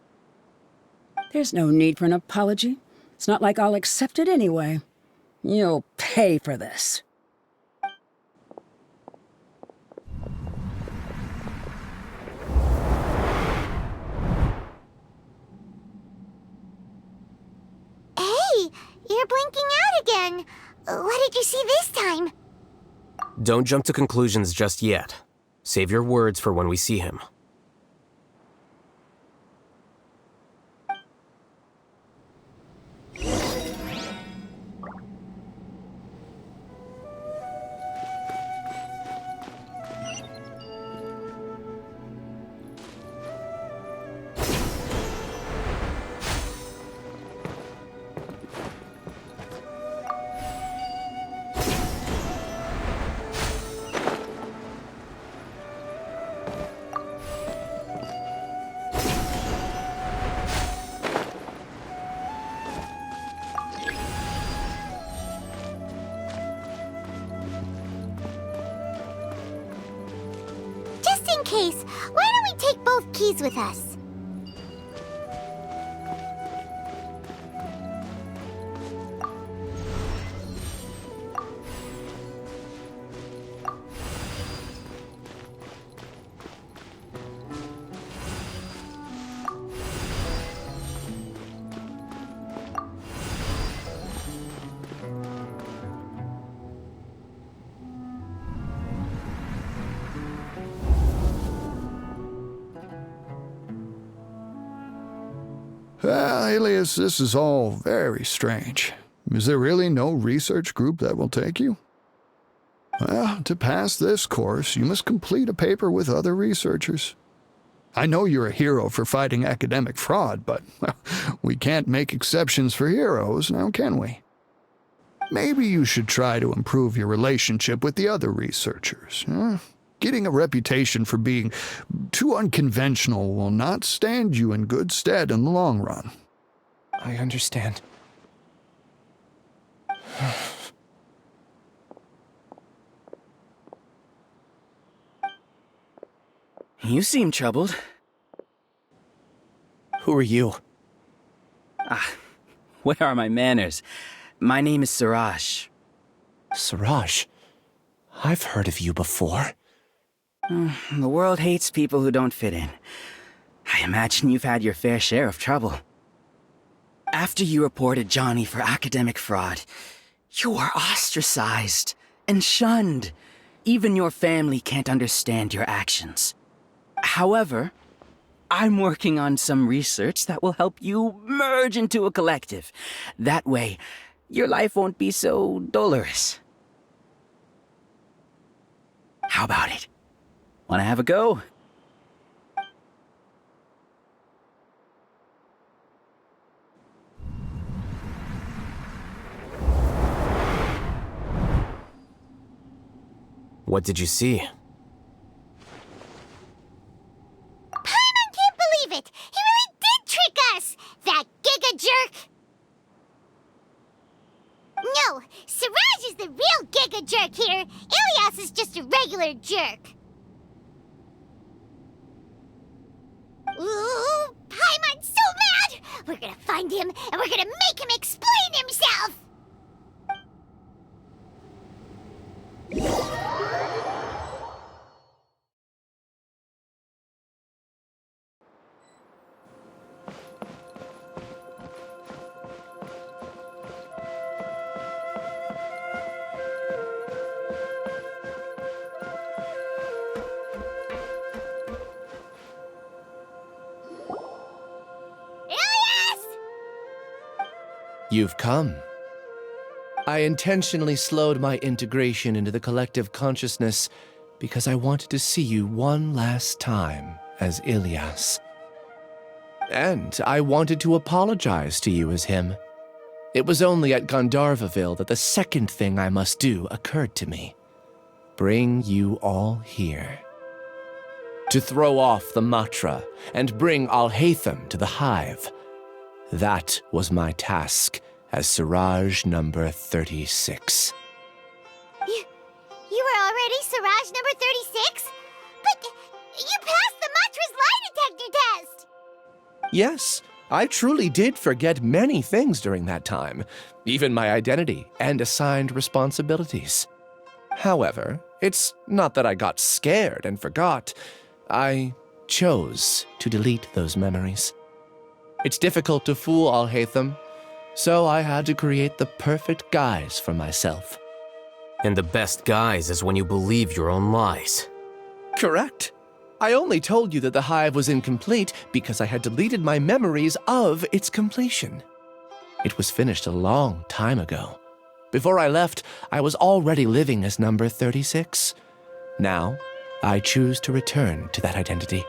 There's no need for an apology. It's not like I'll accept it anyway. You'll pay for this. Hey, you're blinking out again. What did you see this time? Don't jump to conclusions just yet. Save your words for when we see him. Just in case, why don't we take both keys with us? Well, Alias, this is all very strange. Is there really no research group that will take you? Well, to pass this course, you must complete a paper with other researchers. I know you're a hero for fighting academic fraud, but we can't make exceptions for heroes, now can we? Maybe you should try to improve your relationship with the other researchers. Getting a reputation for being too unconventional will not stand you in good stead in the long run. I understand. You seem troubled. Who are you? Where are my manners? My name is Siraj. Siraj? I've heard of you before. The world hates people who don't fit in. I imagine you've had your fair share of trouble. After you reported Johnny for academic fraud, you were ostracized and shunned. Even your family can't understand your actions. However, I'm working on some research that will help you merge into a collective. That way, your life won't be so dolorous. How about it? Wanna have a go? What did you see? Paimon can't believe it! He really did trick us! That giga jerk! No, Siraj is the real giga jerk here. Ilyas is just a regular jerk. Ooh, Paimon's so mad! We're gonna find him, and we're gonna make him explain himself! You've come. I intentionally slowed my integration into the collective consciousness because I wanted to see you one last time as Ilyas. And I wanted to apologize to you as him. It was only at Gandharvaville that the second thing I must do occurred to me. Bring you all here. To throw off the Matra and bring Alhaitham to the hive. That was my task as Siraj number 36. You were already Siraj number 36? But you passed the Matra's lie detector test! Yes, I truly did forget many things during that time, even my identity and assigned responsibilities. However, it's not that I got scared and forgot. I chose to delete those memories. It's difficult to fool Alhaitham, so I had to create the perfect guise for myself. And the best guise is when you believe your own lies. Correct. I only told you that the hive was incomplete because I had deleted my memories of its completion. It was finished a long time ago. Before I left, I was already living as number 36. Now, I choose to return to that identity.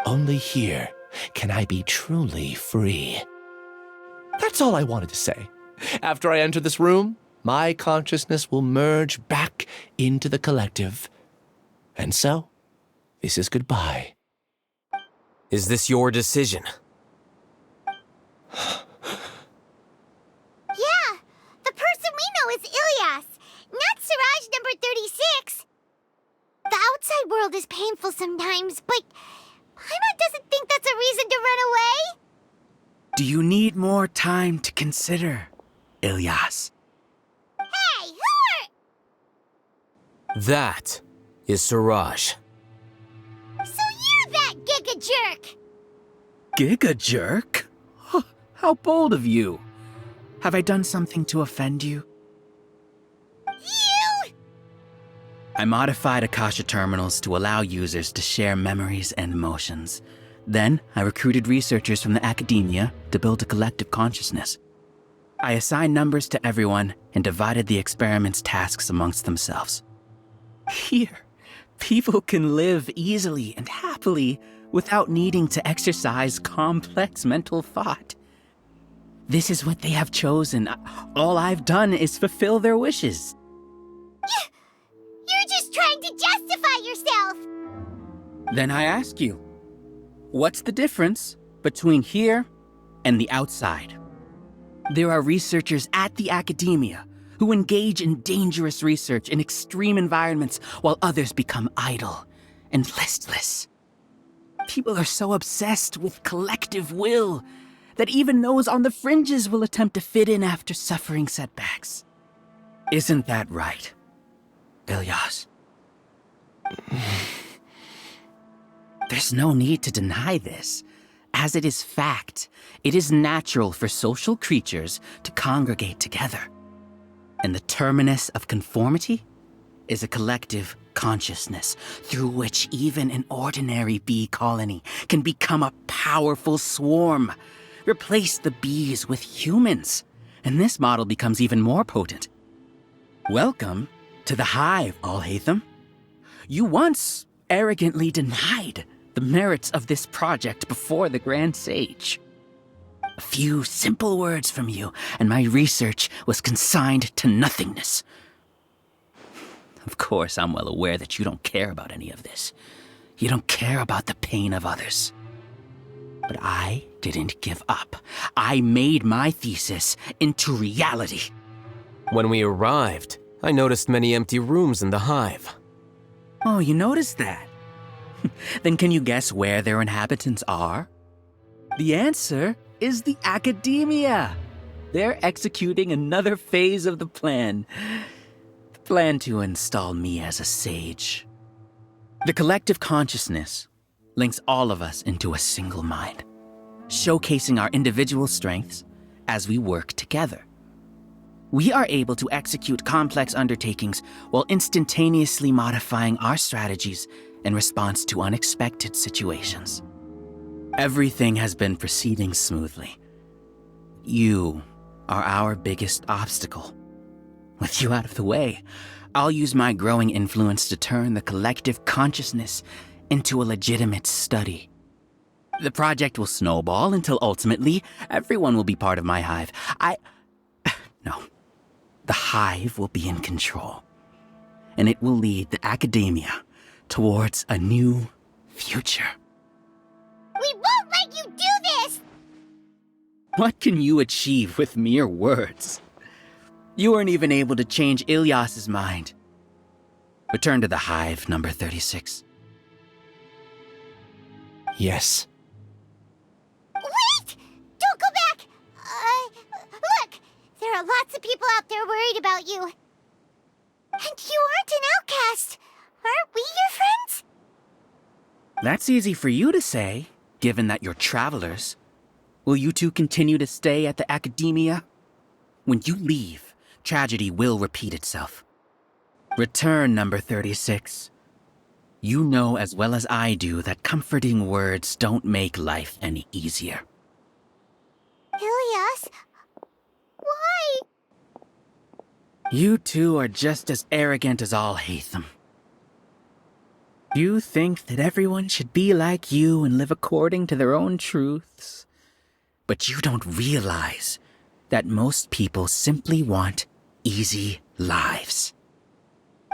Only here can I be truly free. That's all I wanted to say. After I enter this room, my consciousness will merge back into the collective. And so, this is goodbye. Is this your decision? Yeah, the person we know is Ilyas, not Siraj number 36. The outside world is painful sometimes, but Paimon doesn't think that's a reason to run away. Do you need more time to consider, Ilyas? Hey, who are... That is Siraj. So you're that giga jerk! Giga jerk? How bold of you. Have I done something to offend you? You! I modified Akasha terminals to allow users to share memories and emotions. Then, I recruited researchers from the academia to build a collective consciousness. I assigned numbers to everyone and divided the experiment's tasks amongst themselves. Here, people can live easily and happily without needing to exercise complex mental thought. This is what they have chosen. All I've done is fulfill their wishes. You're just trying to justify yourself! Then I ask you, what's the difference between here and the outside? There are researchers at the academia who engage in dangerous research in extreme environments while others become idle and listless. People are so obsessed with collective will that even those on the fringes will attempt to fit in after suffering setbacks. Isn't that right, Ilyas? There's no need to deny this. As it is fact, it is natural for social creatures to congregate together. And the terminus of conformity is a collective consciousness through which even an ordinary bee colony can become a powerful swarm. Replace the bees with humans, and this model becomes even more potent. Welcome to the hive, Alhaitham. You once arrogantly denied the merits of this project before the Grand Sage. A few simple words from you, and my research was consigned to nothingness. Of course, I'm well aware that you don't care about any of this. You don't care about the pain of others. But I didn't give up. I made my thesis into reality. When we arrived, I noticed many empty rooms in the hive. Oh, you noticed that? Then can you guess where their inhabitants are? The answer is the academia. They're executing another phase of the plan. The plan to install me as a sage. The collective consciousness links all of us into a single mind, showcasing our individual strengths as we work together. We are able to execute complex undertakings while instantaneously modifying our strategies in response to unexpected situations. Everything has been proceeding smoothly. You are our biggest obstacle. With you out of the way, I'll use my growing influence to turn the collective consciousness into a legitimate study. The project will snowball until ultimately everyone will be part of my hive. No. The hive will be in control, and it will lead the academia towards a new future. We won't let you do this! What can you achieve with mere words? You weren't even able to change Ilyas's mind. Return to the hive, number 36. Yes. Wait! Don't go back! Look! There are lots of people out there worried about you. And you aren't an outcast. Aren't we your friends? That's easy for you to say, given that you're travelers. Will you two continue to stay at the academia? When you leave, tragedy will repeat itself. Return, number 36. You know as well as I do that comforting words don't make life any easier. Ilyas? Why? You two are just as arrogant as Alhaitham. You think that everyone should be like you and live according to their own truths. But you don't realize that most people simply want easy lives.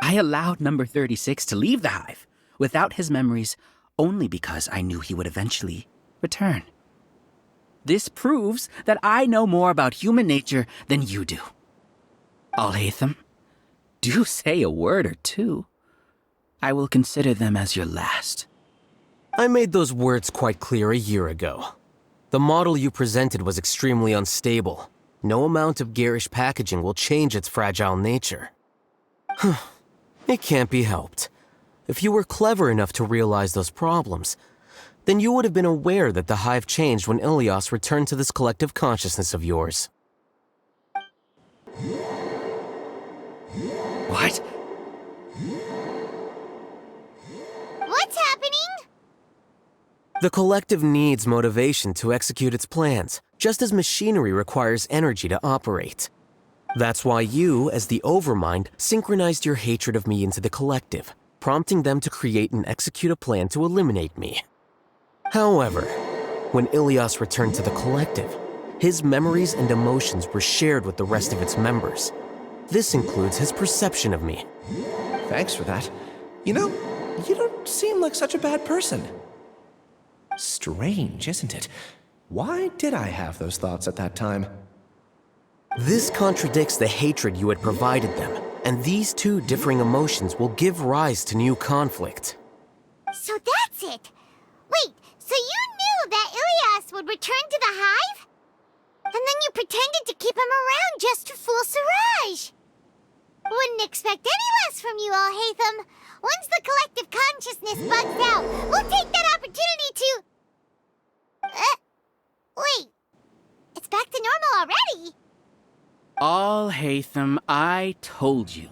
I allowed number 36 to leave the hive without his memories only because I knew he would eventually return. This proves that I know more about human nature than you do. Alhaitham, do say a word or two. I will consider them as your last. I made those words quite clear a year ago. The model you presented was extremely unstable. No amount of garish packaging will change its fragile nature. It can't be helped. If you were clever enough to realize those problems, then you would have been aware that the hive changed when Ilyas returned to this collective consciousness of yours. What? What's happening? The collective needs motivation to execute its plans, just as machinery requires energy to operate. That's why you, as the Overmind, synchronized your hatred of me into the collective, prompting them to create and execute a plan to eliminate me. However, when Ilias returned to the collective, his memories and emotions were shared with the rest of its members. This includes his perception of me. Thanks for that. You know, you don't seem like such a bad person. Strange, isn't it? Why did I have those thoughts at that time? This contradicts the hatred you had provided them, and these two differing emotions will give rise to new conflict. So that's it! Wait, so you knew that Ilias would return to the hive? And then you pretended to keep him around just to fool Siraj! Wouldn't expect any less from you, Alhaitham. Once the collective consciousness bugs out, we'll take that opportunity to... wait. It's back to normal already. Alhaitham, I told you.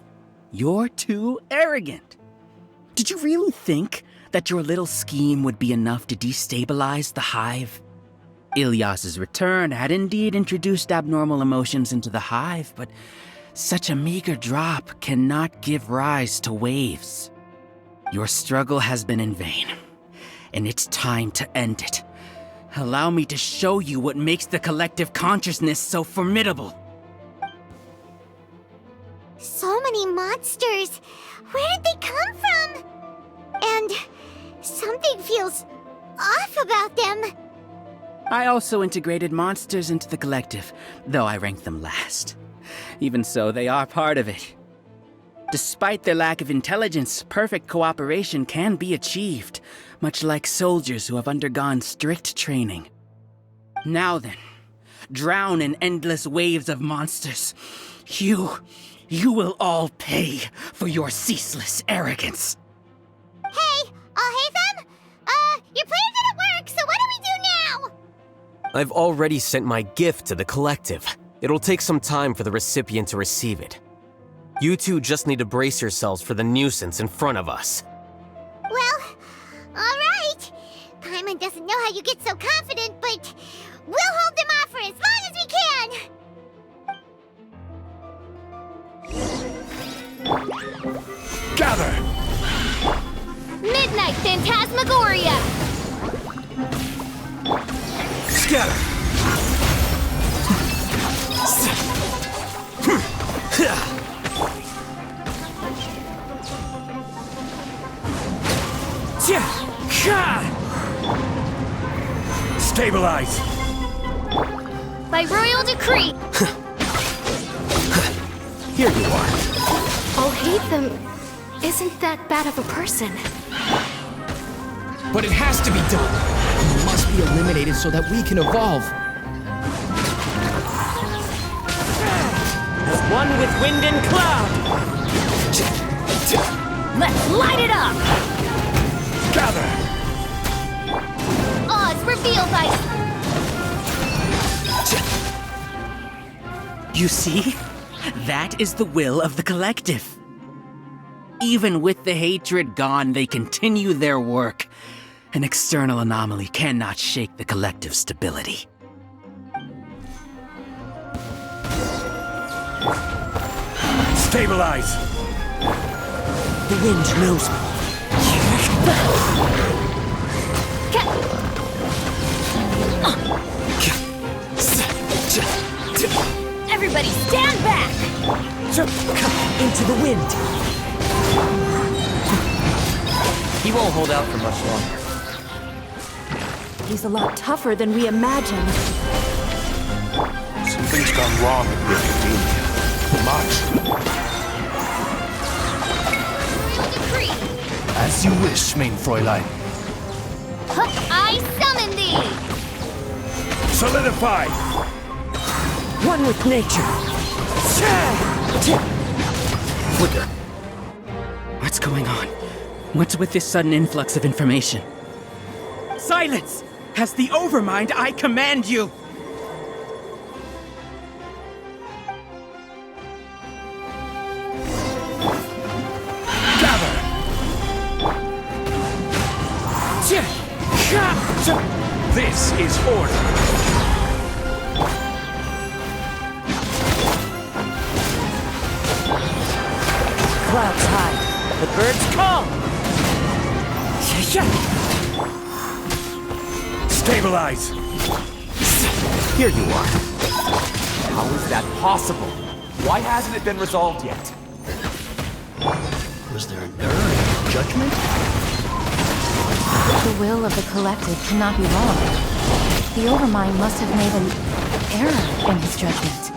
You're too arrogant. Did you really think that your little scheme would be enough to destabilize the hive? Ilias's return had indeed introduced abnormal emotions into the hive, but such a meager drop cannot give rise to waves. Your struggle has been in vain, and it's time to end it. Allow me to show you what makes the collective consciousness so formidable. So many monsters. Where did they come from? And something feels off about them. I also integrated monsters into the collective, though I ranked them last. Even so, they are part of it. Despite their lack of intelligence, perfect cooperation can be achieved, much like soldiers who have undergone strict training. Now then, drown in endless waves of monsters. You will all pay for your ceaseless arrogance. Hey, Alhaitham! Your plan didn't work, so what do we do now? I've already sent my gift to the collective. It'll take some time for the recipient to receive it. You two just need to brace yourselves for the nuisance in front of us. Well, alright. Paimon doesn't know how you get so confident, but we'll hold them off for as long as we can! Gather! Midnight Phantasmagoria! Scatter! Stabilize! By royal decree! Here you are. Alhaitham isn't that bad of a person. But it has to be done. He must be eliminated so that we can evolve. As one with wind and cloud! Let's light it up! Gather! Oz, reveal by... You see? That is the will of the collective. Even with the hatred gone, they continue their work. An external anomaly cannot shake the collective's stability. Stabilize! The wind knows me. Everybody stand back! Into the wind. He won't hold out for much longer. He's a lot tougher than we imagined. Something's gone wrong at the Academia. Much. As you wish, main Fräulein. I summon thee! Solidify! One with nature. Flicker. What's going on? What's with this sudden influx of information? Silence! As the Overmind, I command you! This is order. Bird's call! Stabilize! Here you are. How is that possible? Why hasn't it been resolved yet? Was there an error in judgment? The will of the collective cannot be wrong. The Overmind must have made an error in his judgment.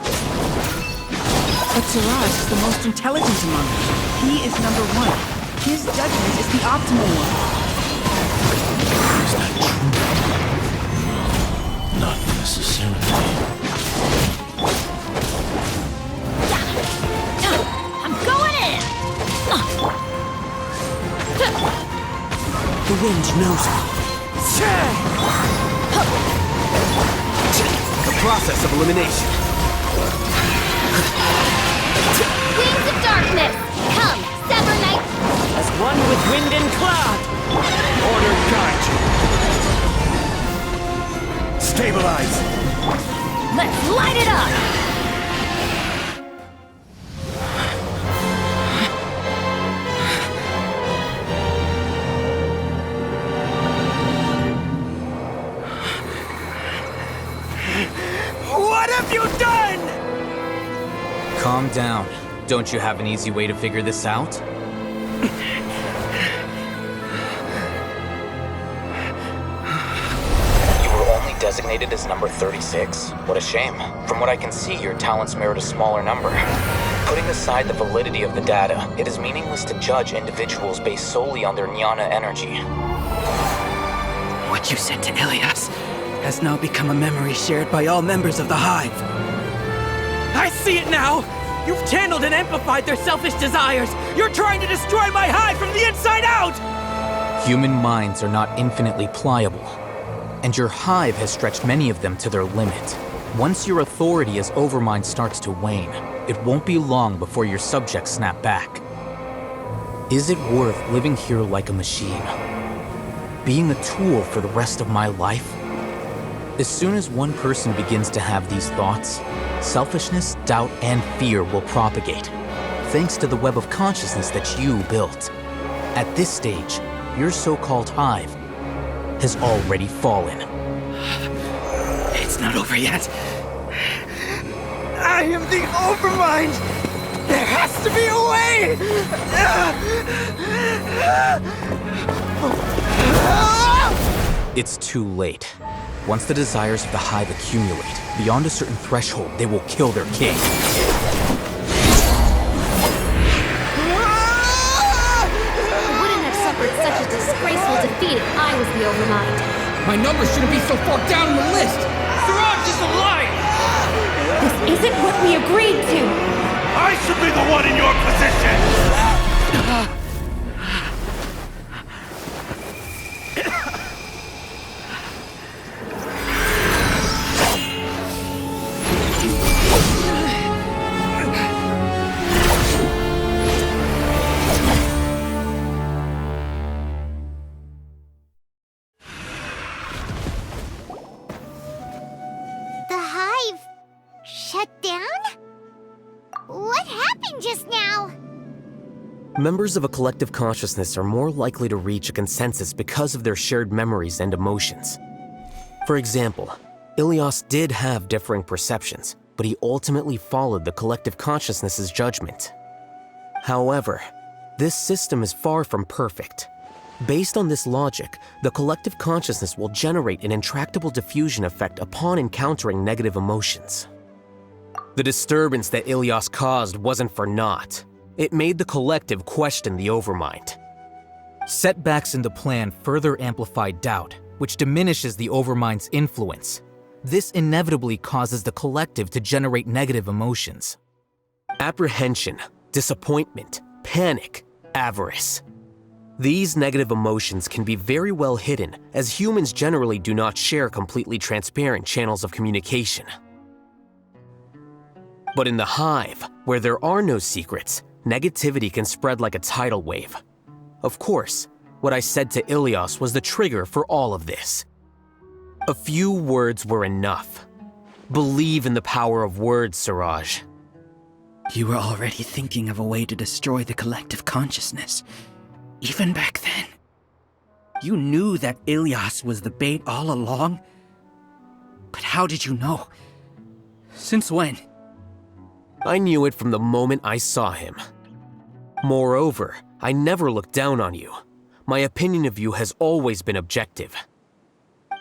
But Siraj is the most intelligent among us. He is number one. His judgment is the optimal one. Is that true? Not necessarily. I'm going in! The wind knows me. The process of elimination. Wings of darkness! Come, sever night! As one with wind and cloud! Order guide you. Stabilize! Let's light it up! What have you done? Calm down. Don't you have an easy way to figure this out? You were only designated as number 36? What a shame. From what I can see, your talents merit a smaller number. Putting aside the validity of the data, it is meaningless to judge individuals based solely on their jnana energy. What you said to Ilias has now become a memory shared by all members of the Hive. I see it now! You've channeled and amplified their selfish desires! You're trying to destroy my Hive from the inside out! Human minds are not infinitely pliable, and your Hive has stretched many of them to their limit. Once your authority as Overmind starts to wane, it won't be long before your subjects snap back. Is it worth living here like a machine? Being a tool for the rest of my life? As soon as one person begins to have these thoughts, selfishness, doubt, and fear will propagate, thanks to the web of consciousness that you built. At this stage, your so-called Hive has already fallen. It's not over yet. I am the Overmind! There has to be a way! It's too late. Once the desires of the Hive accumulate, beyond a certain threshold, they will kill their king. I wouldn't have suffered such a disgraceful defeat if I was the Overmind. My number shouldn't be so far down in the list! Siraj is alive! This isn't what we agreed to! I should be the one in your position! The Hive shut down? What happened just now? Members of a collective consciousness are more likely to reach a consensus because of their shared memories and emotions. For example, Ilias did have differing perceptions, but he ultimately followed the collective consciousness's judgment. However, this system is far from perfect. Based on this logic, the collective consciousness will generate an intractable diffusion effect upon encountering negative emotions. The disturbance that Ilias caused wasn't for naught. It made the collective question the Overmind. Setbacks in the plan further amplify doubt, which diminishes the Overmind's influence. This inevitably causes the collective to generate negative emotions. Apprehension, disappointment, panic, avarice. These negative emotions can be very well hidden, as humans generally do not share completely transparent channels of communication. But in the Hive, where there are no secrets, negativity can spread like a tidal wave. Of course, what I said to Ilias was the trigger for all of this. A few words were enough. Believe in the power of words, Siraj. You were already thinking of a way to destroy the collective consciousness. Even back then? You knew that Ilyas was the bait all along? But how did you know? Since when? I knew it from the moment I saw him. Moreover, I never looked down on you. My opinion of you has always been objective.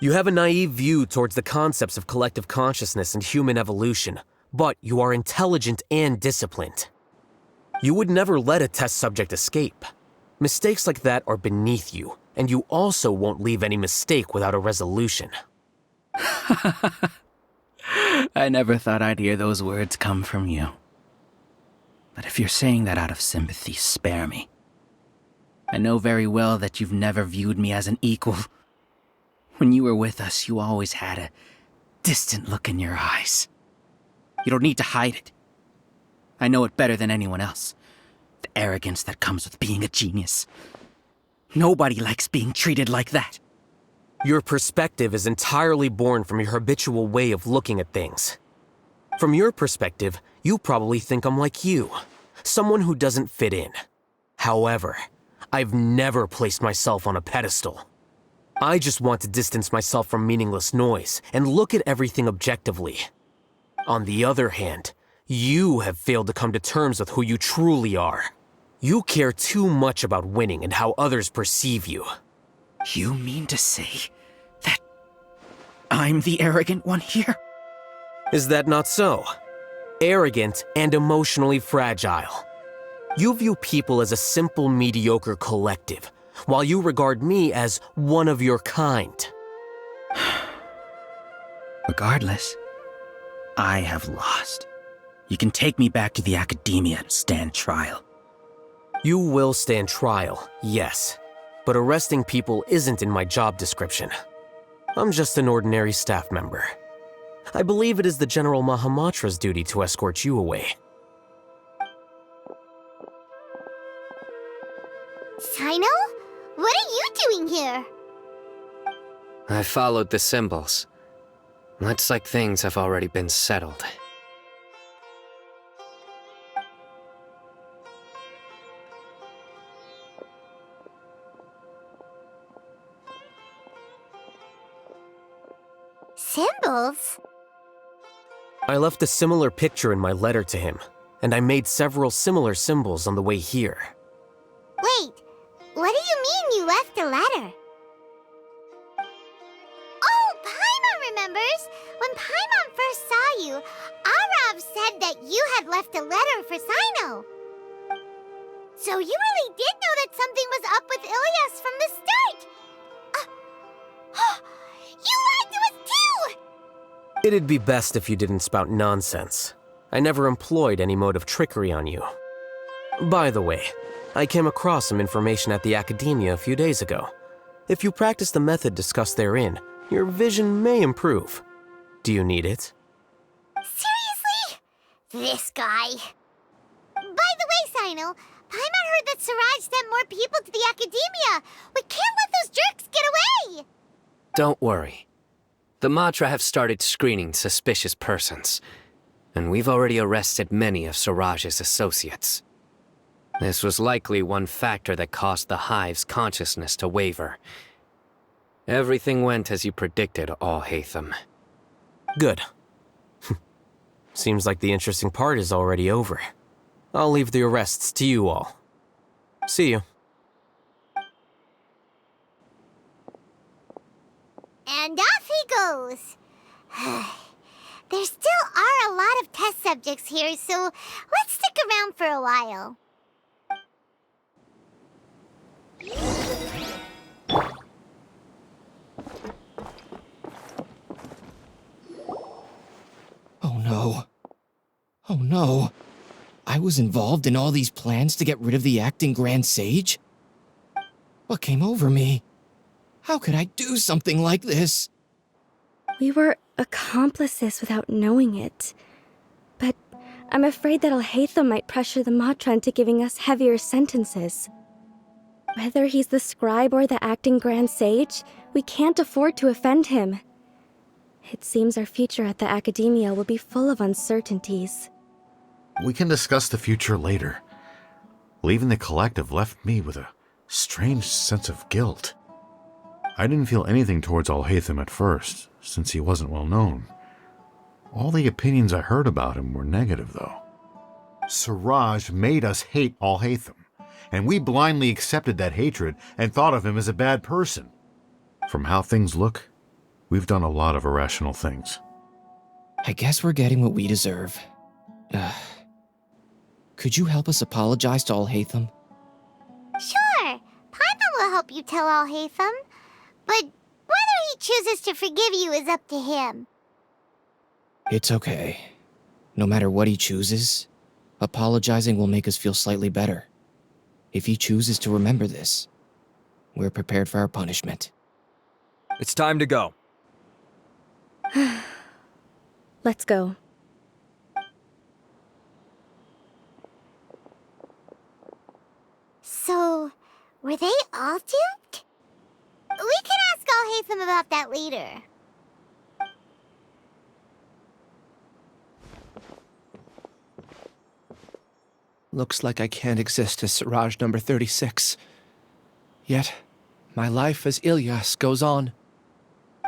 You have a naive view towards the concepts of collective consciousness and human evolution, but you are intelligent and disciplined. You would never let a test subject escape. Mistakes like that are beneath you, and you also won't leave any mistake without a resolution. I never thought I'd hear those words come from you. But if you're saying that out of sympathy, spare me. I know very well that you've never viewed me as an equal. When you were with us, you always had a distant look in your eyes. You don't need to hide it. I know it better than anyone else. The arrogance that comes with being a genius. Nobody likes being treated like that. Your perspective is entirely born from your habitual way of looking at things. From your perspective, you probably think I'm like you, someone who doesn't fit in. However, I've never placed myself on a pedestal. I just want to distance myself from meaningless noise and look at everything objectively. On the other hand, you have failed to come to terms with who you truly are. You care too much about winning and how others perceive you. You mean to say that I'm the arrogant one here? Is that not so? Arrogant and emotionally fragile. You view people as a simple, mediocre collective, while you regard me as one of your kind. Regardless, I have lost. You can take me back to the academia and stand trial. You will stand trial, yes. But arresting people isn't in my job description. I'm just an ordinary staff member. I believe it is the General Mahamatra's duty to escort you away. Sino? What are you doing here? I followed the symbols. Looks like things have already been settled. Symbols? I left a similar picture in my letter to him, and I made several similar symbols on the way here. Wait, what do you mean you left a letter? Oh, Paimon remembers! When Paimon first saw you, Arav said that you had left a letter for Sino. So you really did know that something was up with Ilyas from the start! You lied to us too! It'd be best if you didn't spout nonsense. I never employed any mode of trickery on you. By the way, I came across some information at the Academia a few days ago. If you practice the method discussed therein, your vision may improve. Do you need it? Seriously? This guy. By the way, Sino, Paimon heard that Siraj sent more people to the Academia. We can't let those jerks get away! Don't worry. The Matra have started screening suspicious persons, and we've already arrested many of Siraj's associates. This was likely one factor that caused the Hive's consciousness to waver. Everything went as you predicted, Alhaitham. Good. Seems like the interesting part is already over. I'll leave the arrests to you all. See you. And off he goes. There still are a lot of test subjects here, so let's stick around for a while. Oh no. Oh no. I was involved in all these plans to get rid of the acting Grand Sage? What came over me? How could I do something like this? We were accomplices without knowing it. But I'm afraid that Alhaitham might pressure the Matra into giving us heavier sentences. Whether he's the scribe or the acting Grand Sage, we can't afford to offend him. It seems our future at the Academia will be full of uncertainties. We can discuss the future later. Leaving the collective left me with a strange sense of guilt. I didn't feel anything towards Alhaitham at first, since he wasn't well known. All the opinions I heard about him were negative, though. Siraj made us hate Alhaitham, and we blindly accepted that hatred and thought of him as a bad person. From how things look, we've done a lot of irrational things. I guess we're getting what we deserve. Could you help us apologize to Alhaitham? Sure, Paimon will help you tell Alhaitham. But whether he chooses to forgive you is up to him. It's okay. No matter what he chooses, apologizing will make us feel slightly better. If he chooses to remember this, we're prepared for our punishment. It's time to go. Let's go. So, were they all duped? We can ask Alhaitham about that later. Looks like I can't exist as Siraj number 36. Yet, my life as Ilyas goes on.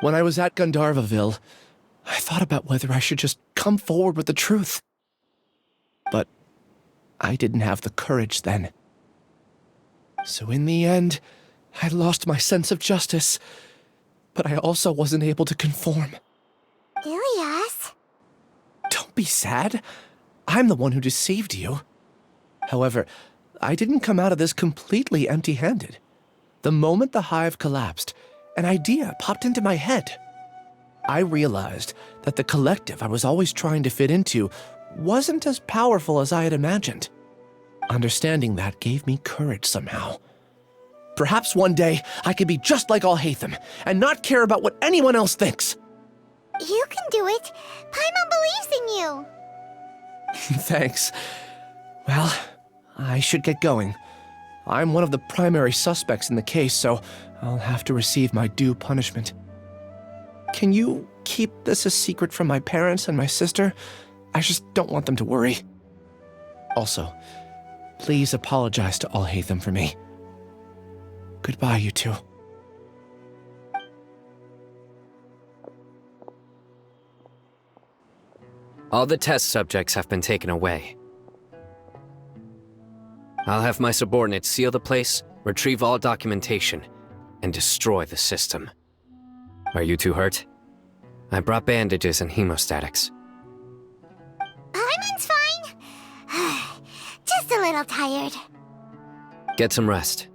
When I was at Gandharvaville, I thought about whether I should just come forward with the truth. But I didn't have the courage then. So in the end, I lost my sense of justice, but I also wasn't able to conform. Ilyas? Don't be sad. I'm the one who deceived you. However, I didn't come out of this completely empty-handed. The moment the hive collapsed, an idea popped into my head. I realized that the collective I was always trying to fit into wasn't as powerful as I had imagined. Understanding that gave me courage somehow. Perhaps one day I could be just like Alhaitham and not care about what anyone else thinks. You can do it. Paimon believes in you. Thanks. Well, I should get going. I'm one of the primary suspects in the case, so I'll have to receive my due punishment. Can you keep this a secret from my parents and my sister? I just don't want them to worry. Also, please apologize to Alhaitham for me. Goodbye, you two. All the test subjects have been taken away. I'll have my subordinates seal the place, retrieve all documentation, and destroy the system. Are you two hurt? I brought bandages and hemostatics. Paimon's fine. Just a little tired. Get some rest.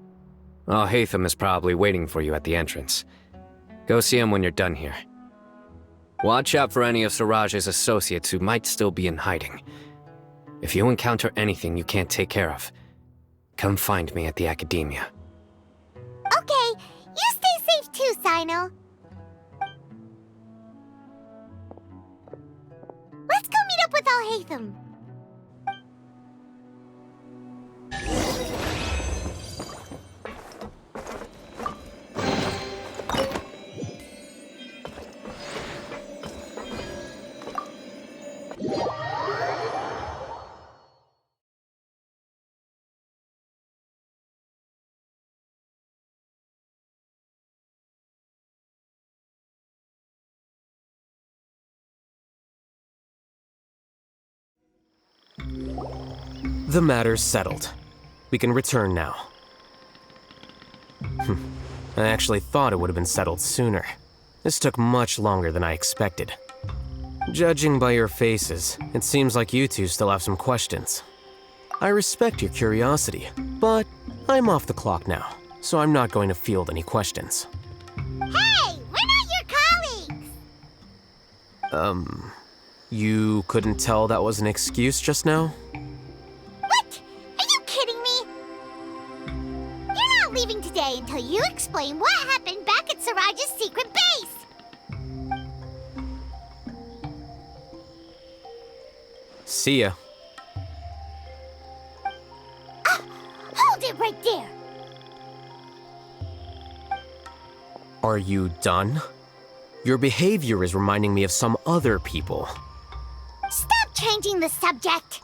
Alhaitham is probably waiting for you at the entrance. Go see him when you're done here. Watch out for any of Siraj's associates who might still be in hiding. If you encounter anything you can't take care of, come find me at the Academia. Okay, you stay safe too, Sino. Let's go meet up with Alhaitham. The matter's settled. We can return now. I actually thought it would have been settled sooner. This took much longer than I expected. Judging by your faces, it seems like you two still have some questions. I respect your curiosity, but I'm off the clock now, so I'm not going to field any questions. Hey, we're not your colleagues! You couldn't tell that was an excuse just now? What? Are you kidding me? You're not leaving today until you explain what happened back at Siraj's secret base! See ya. Hold it right there! Are you done? Your behavior is reminding me of some other people. Stop changing the subject!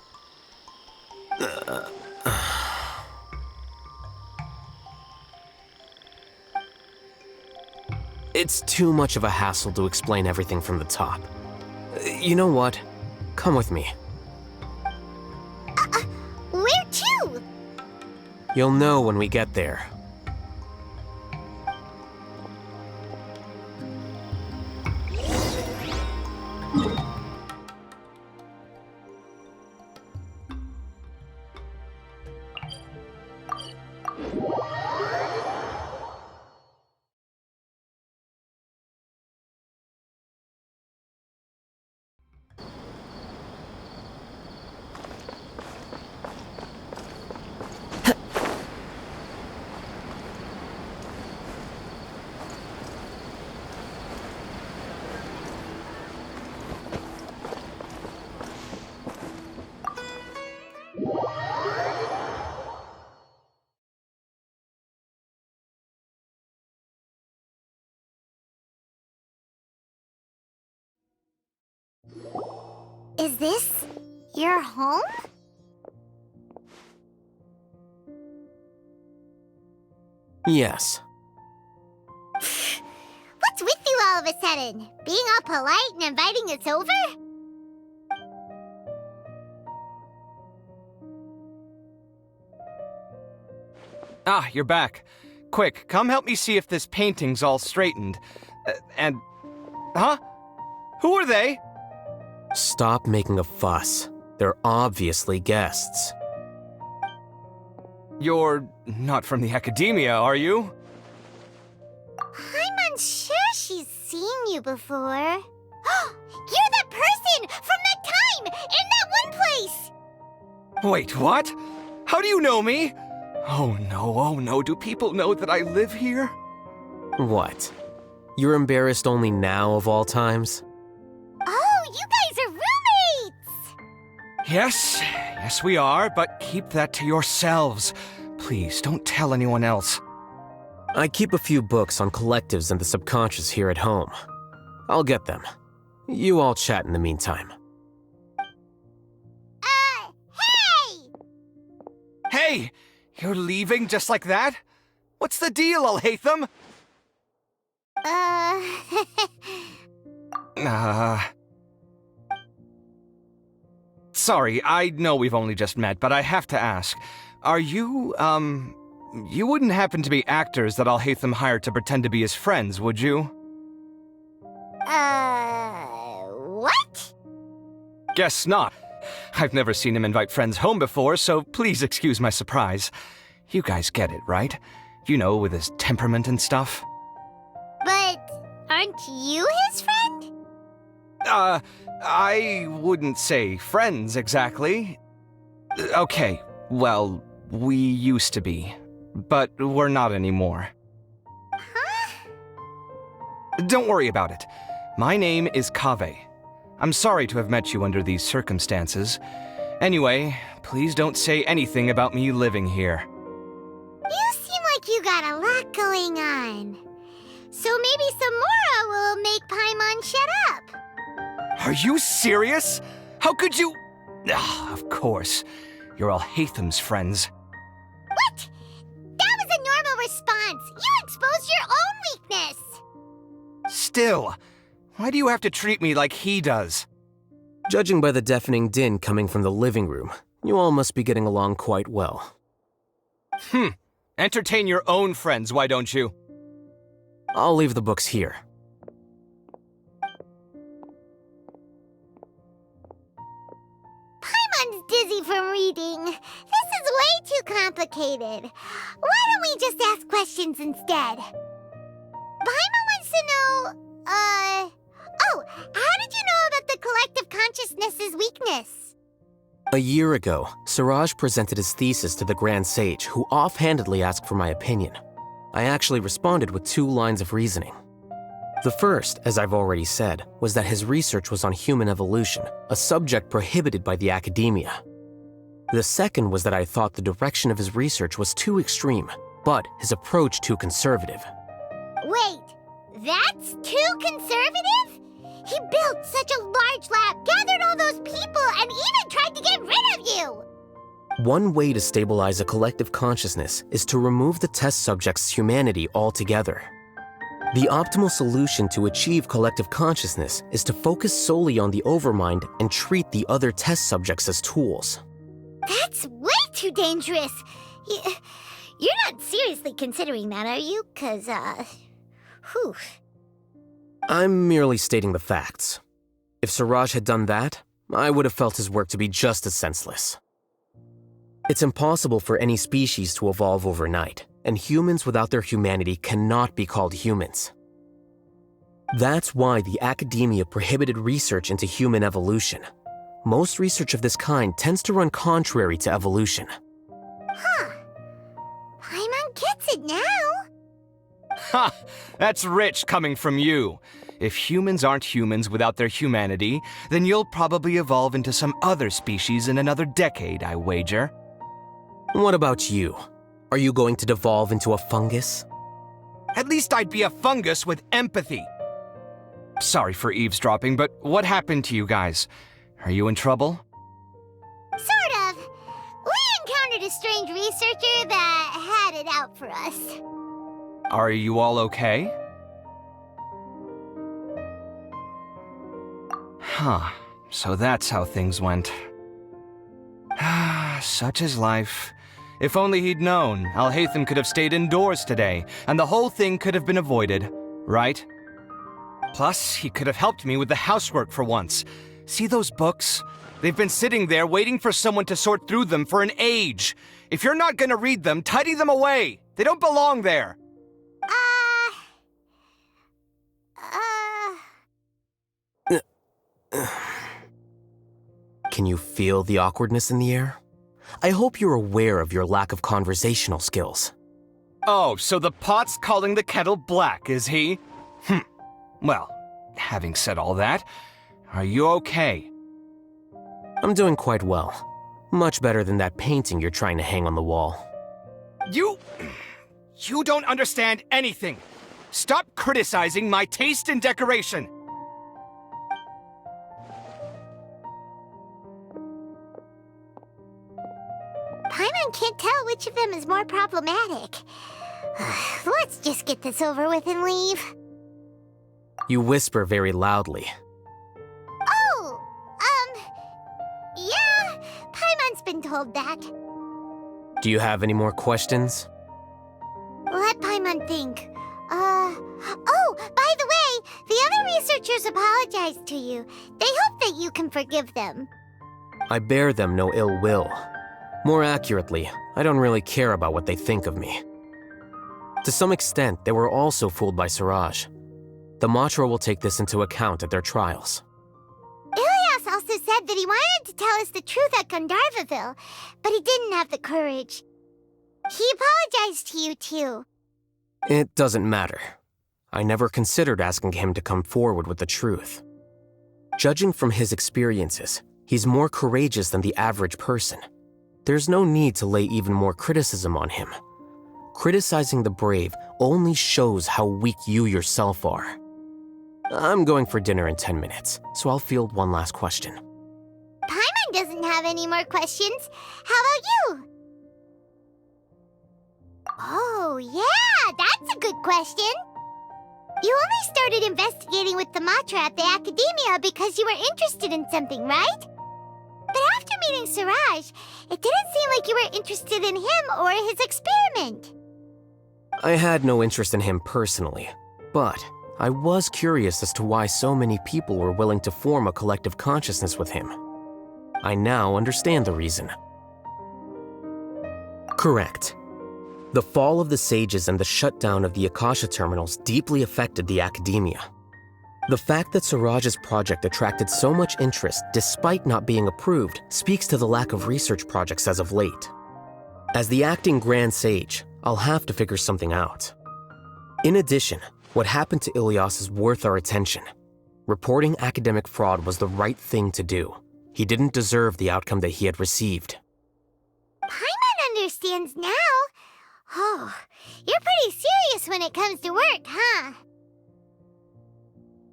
It's too much of a hassle to explain everything from the top. You know what? Come with me. Where to? You'll know when we get there. Is this your home? Yes. What's with you all of a sudden? Being all polite and inviting us over? Ah, you're back. Quick, come help me see if this painting's all straightened. Huh? Who are they? Stop making a fuss. They're obviously guests. You're not from the academia, are you? I'm unsure she's seen you before. You're that person from that time in that one place! Wait, what? How do you know me? Oh no, do people know that I live here? What? You're embarrassed only now of all times? Oh, you guys are roommates! Yes, we are, but keep that to yourselves. Please, don't tell anyone else. I keep a few books on collectives and the subconscious here at home. I'll get them. You all chat in the meantime. Hey! Hey! You're leaving just like that? What's the deal, Alhaitham? Sorry, I know we've only just met, but I have to ask. Are you, you wouldn't happen to be actors that Alhaitham hired to pretend to be his friends, would you? What? Guess not. I've never seen him invite friends home before, so please excuse my surprise. You guys get it, right? You know, with his temperament and stuff. But aren't you his friend? I wouldn't say friends exactly. Okay, well, we used to be, but we're not anymore. Huh? Don't worry about it. My name is Kaveh. I'm sorry to have met you under these circumstances. Anyway, please don't say anything about me living here. You seem like you got a lot going on. So maybe Samora will make Paimon shut up. Are you serious? How could you? Of course. You're Alhaitham's friends. What? That was a normal response. You exposed your own weakness. Still, why do you have to treat me like he does? Judging by the deafening din coming from the living room, you all must be getting along quite well. Entertain your own friends, why don't you? I'll leave the books here. Paimon's dizzy from reading. This is way too complicated. Why don't we just ask questions instead? Paimon wants to know, how did you know about the collective consciousness's weakness? A year ago, Siraj presented his thesis to the Grand Sage, who offhandedly asked for my opinion. I actually responded with 2 lines of reasoning. The first, as I've already said, was that his research was on human evolution, a subject prohibited by the academia. The second was that I thought the direction of his research was too extreme, but his approach too conservative. Wait, that's too conservative? He built such a large lab, gathered all those people, and even tried to get rid of you! One way to stabilize a collective consciousness is to remove the test subject's humanity altogether. The optimal solution to achieve collective consciousness is to focus solely on the overmind and treat the other test subjects as tools. That's way too dangerous. You're not seriously considering that, are you? 'Cause, whew. I'm merely stating the facts. If Siraj had done that, I would have felt his work to be just as senseless. It's impossible for any species to evolve overnight, and humans without their humanity cannot be called humans. That's why the academia prohibited research into human evolution. Most research of this kind tends to run contrary to evolution. Huh. Paimon gets it now. Ha! That's rich coming from you. If humans aren't humans without their humanity, then you'll probably evolve into some other species in another decade, I wager. What about you? Are you going to devolve into a fungus? At least I'd be a fungus with empathy. Sorry for eavesdropping, but what happened to you guys? Are you in trouble? Sort of. We encountered a strange researcher that had it out for us. Are you all okay? Huh. So that's how things went. Such is life. If only he'd known, Alhaitham could have stayed indoors today, and the whole thing could have been avoided, right? Plus, he could have helped me with the housework for once. See those books? They've been sitting there waiting for someone to sort through them for an age. If you're not gonna read them, tidy them away. They don't belong there. Can you feel the awkwardness in the air? I hope you're aware of your lack of conversational skills. Oh, so the pot's calling the kettle black, is he? Well, having said all that, are you okay? I'm doing quite well. Much better than that painting you're trying to hang on the wall. You don't understand anything. Stop criticizing my taste in decoration. Paimon can't tell which of them is more problematic. Let's just get this over with and leave. You whisper very loudly. Oh, yeah, Paimon's been told that. Do you have any more questions? Let Paimon think. Oh, by the way, the other researchers apologized to you. They hope that you can forgive them. I bear them no ill will. More accurately, I don't really care about what they think of me. To some extent, they were also fooled by Siraj. The Matra will take this into account at their trials. Ilias also said that he wanted to tell us the truth at Gandharvaville, but he didn't have the courage. He apologized to you, too. It doesn't matter. I never considered asking him to come forward with the truth. Judging from his experiences, he's more courageous than the average person. There's no need to lay even more criticism on him. Criticizing the brave only shows how weak you yourself are. I'm going for dinner in 10 minutes, so I'll field one last question. Paimon doesn't have any more questions. How about you? Oh, yeah, that's a good question. You only started investigating with the Matra at the Academia because you were interested in something, right? But after meeting Siraj, it didn't seem like you were interested in him or his experiment. I had no interest in him personally, but I was curious as to why so many people were willing to form a collective consciousness with him. I now understand the reason. Correct. The fall of the sages and the shutdown of the Akasha terminals deeply affected the academia. The fact that Siraj's project attracted so much interest despite not being approved speaks to the lack of research projects as of late. As the acting Grand Sage, I'll have to figure something out. In addition, what happened to Ilias is worth our attention. Reporting academic fraud was the right thing to do. He didn't deserve the outcome that he had received. Paimon understands now. Oh, you're pretty serious when it comes to work, huh?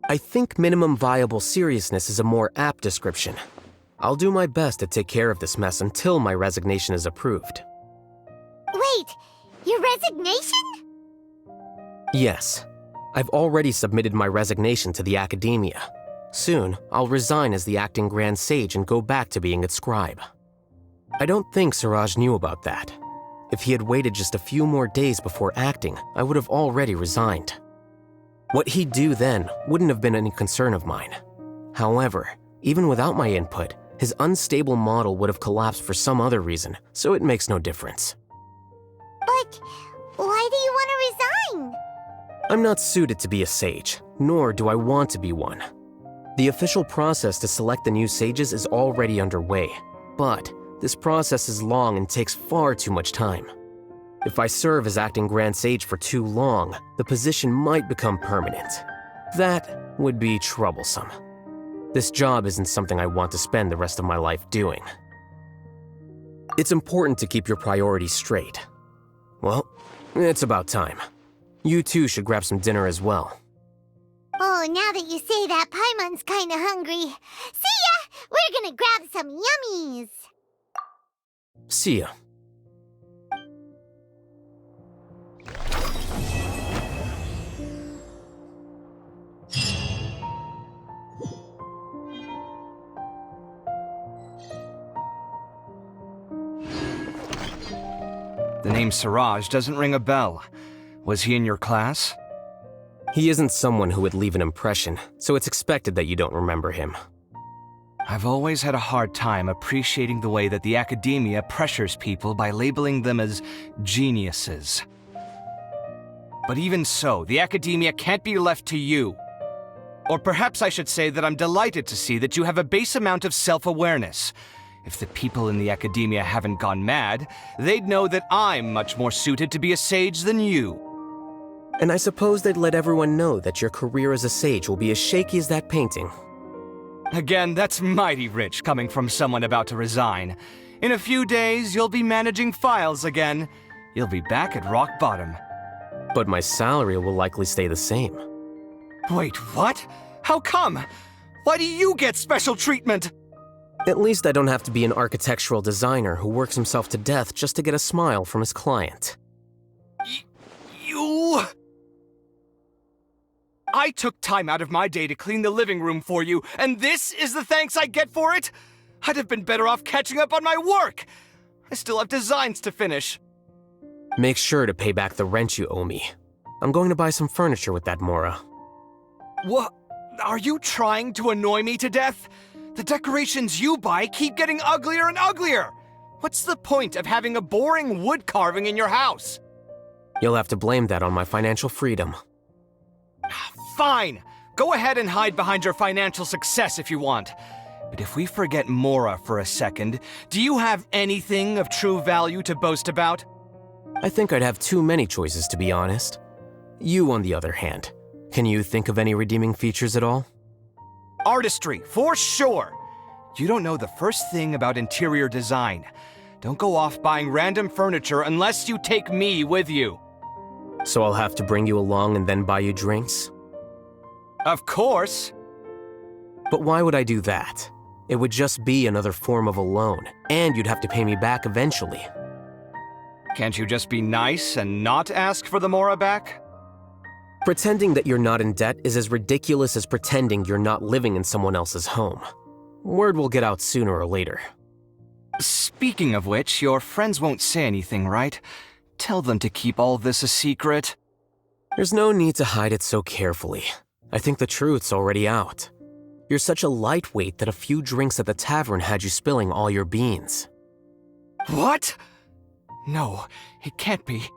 I think minimum viable seriousness is a more apt description. I'll do my best to take care of this mess until my resignation is approved. Wait, your resignation? Yes. I've already submitted my resignation to the Academia. Soon, I'll resign as the acting Grand Sage and go back to being its scribe. I don't think Siraj knew about that. If he had waited just a few more days before acting, I would have already resigned. What he'd do then wouldn't have been any concern of mine. However, even without my input, his unstable model would have collapsed for some other reason, so it makes no difference. But why do you want to resign? I'm not suited to be a sage, nor do I want to be one. The official process to select the new sages is already underway, but this process is long and takes far too much time. If I serve as acting Grand Sage for too long, the position might become permanent. That would be troublesome. This job isn't something I want to spend the rest of my life doing. It's important to keep your priorities straight. Well, it's about time. You two should grab some dinner as well. Oh, now that you say that, Paimon's kinda hungry. See ya! We're gonna grab some yummies! See ya. The name Siraj doesn't ring a bell. Was he in your class? He isn't someone who would leave an impression, so it's expected that you don't remember him. I've always had a hard time appreciating the way that the Academia pressures people by labeling them as geniuses. But even so, the Academia can't be left to you. Or perhaps I should say that I'm delighted to see that you have a base amount of self-awareness. If the people in the Academia haven't gone mad, they'd know that I'm much more suited to be a sage than you. And I suppose they'd let everyone know that your career as a sage will be as shaky as that painting. Again, that's mighty rich coming from someone about to resign. In a few days, you'll be managing files again. You'll be back at rock bottom. But my salary will likely stay the same. Wait, what? How come? Why do you get special treatment? At least I don't have to be an architectural designer who works himself to death just to get a smile from his client. You... I took time out of my day to clean the living room for you, and this is the thanks I get for it? I'd have been better off catching up on my work. I still have designs to finish. Make sure to pay back the rent you owe me. I'm going to buy some furniture with that Mora. What? Are you trying to annoy me to death? The decorations you buy keep getting uglier and uglier. What's the point of having a boring wood carving in your house? You'll have to blame that on my financial freedom. Fine. Go ahead and hide behind your financial success if you want. But if we forget Mora for a second, do you have anything of true value to boast about? I think I'd have too many choices, to be honest. You, on the other hand, can you think of any redeeming features at all? Artistry, for sure. You don't know the first thing about interior design. Don't go off buying random furniture unless you take me with you. So I'll have to bring you along and then buy you drinks? Of course. But why would I do that? It would just be another form of a loan, and you'd have to pay me back eventually. Can't you just be nice and not ask for the Mora back? Pretending that you're not in debt is as ridiculous as pretending you're not living in someone else's home. Word will get out sooner or later. Speaking of which, your friends won't say anything, right? Tell them to keep all this a secret. There's no need to hide it so carefully. I think the truth's already out. You're such a lightweight that a few drinks at the tavern had you spilling all your beans. What? No, it can't be.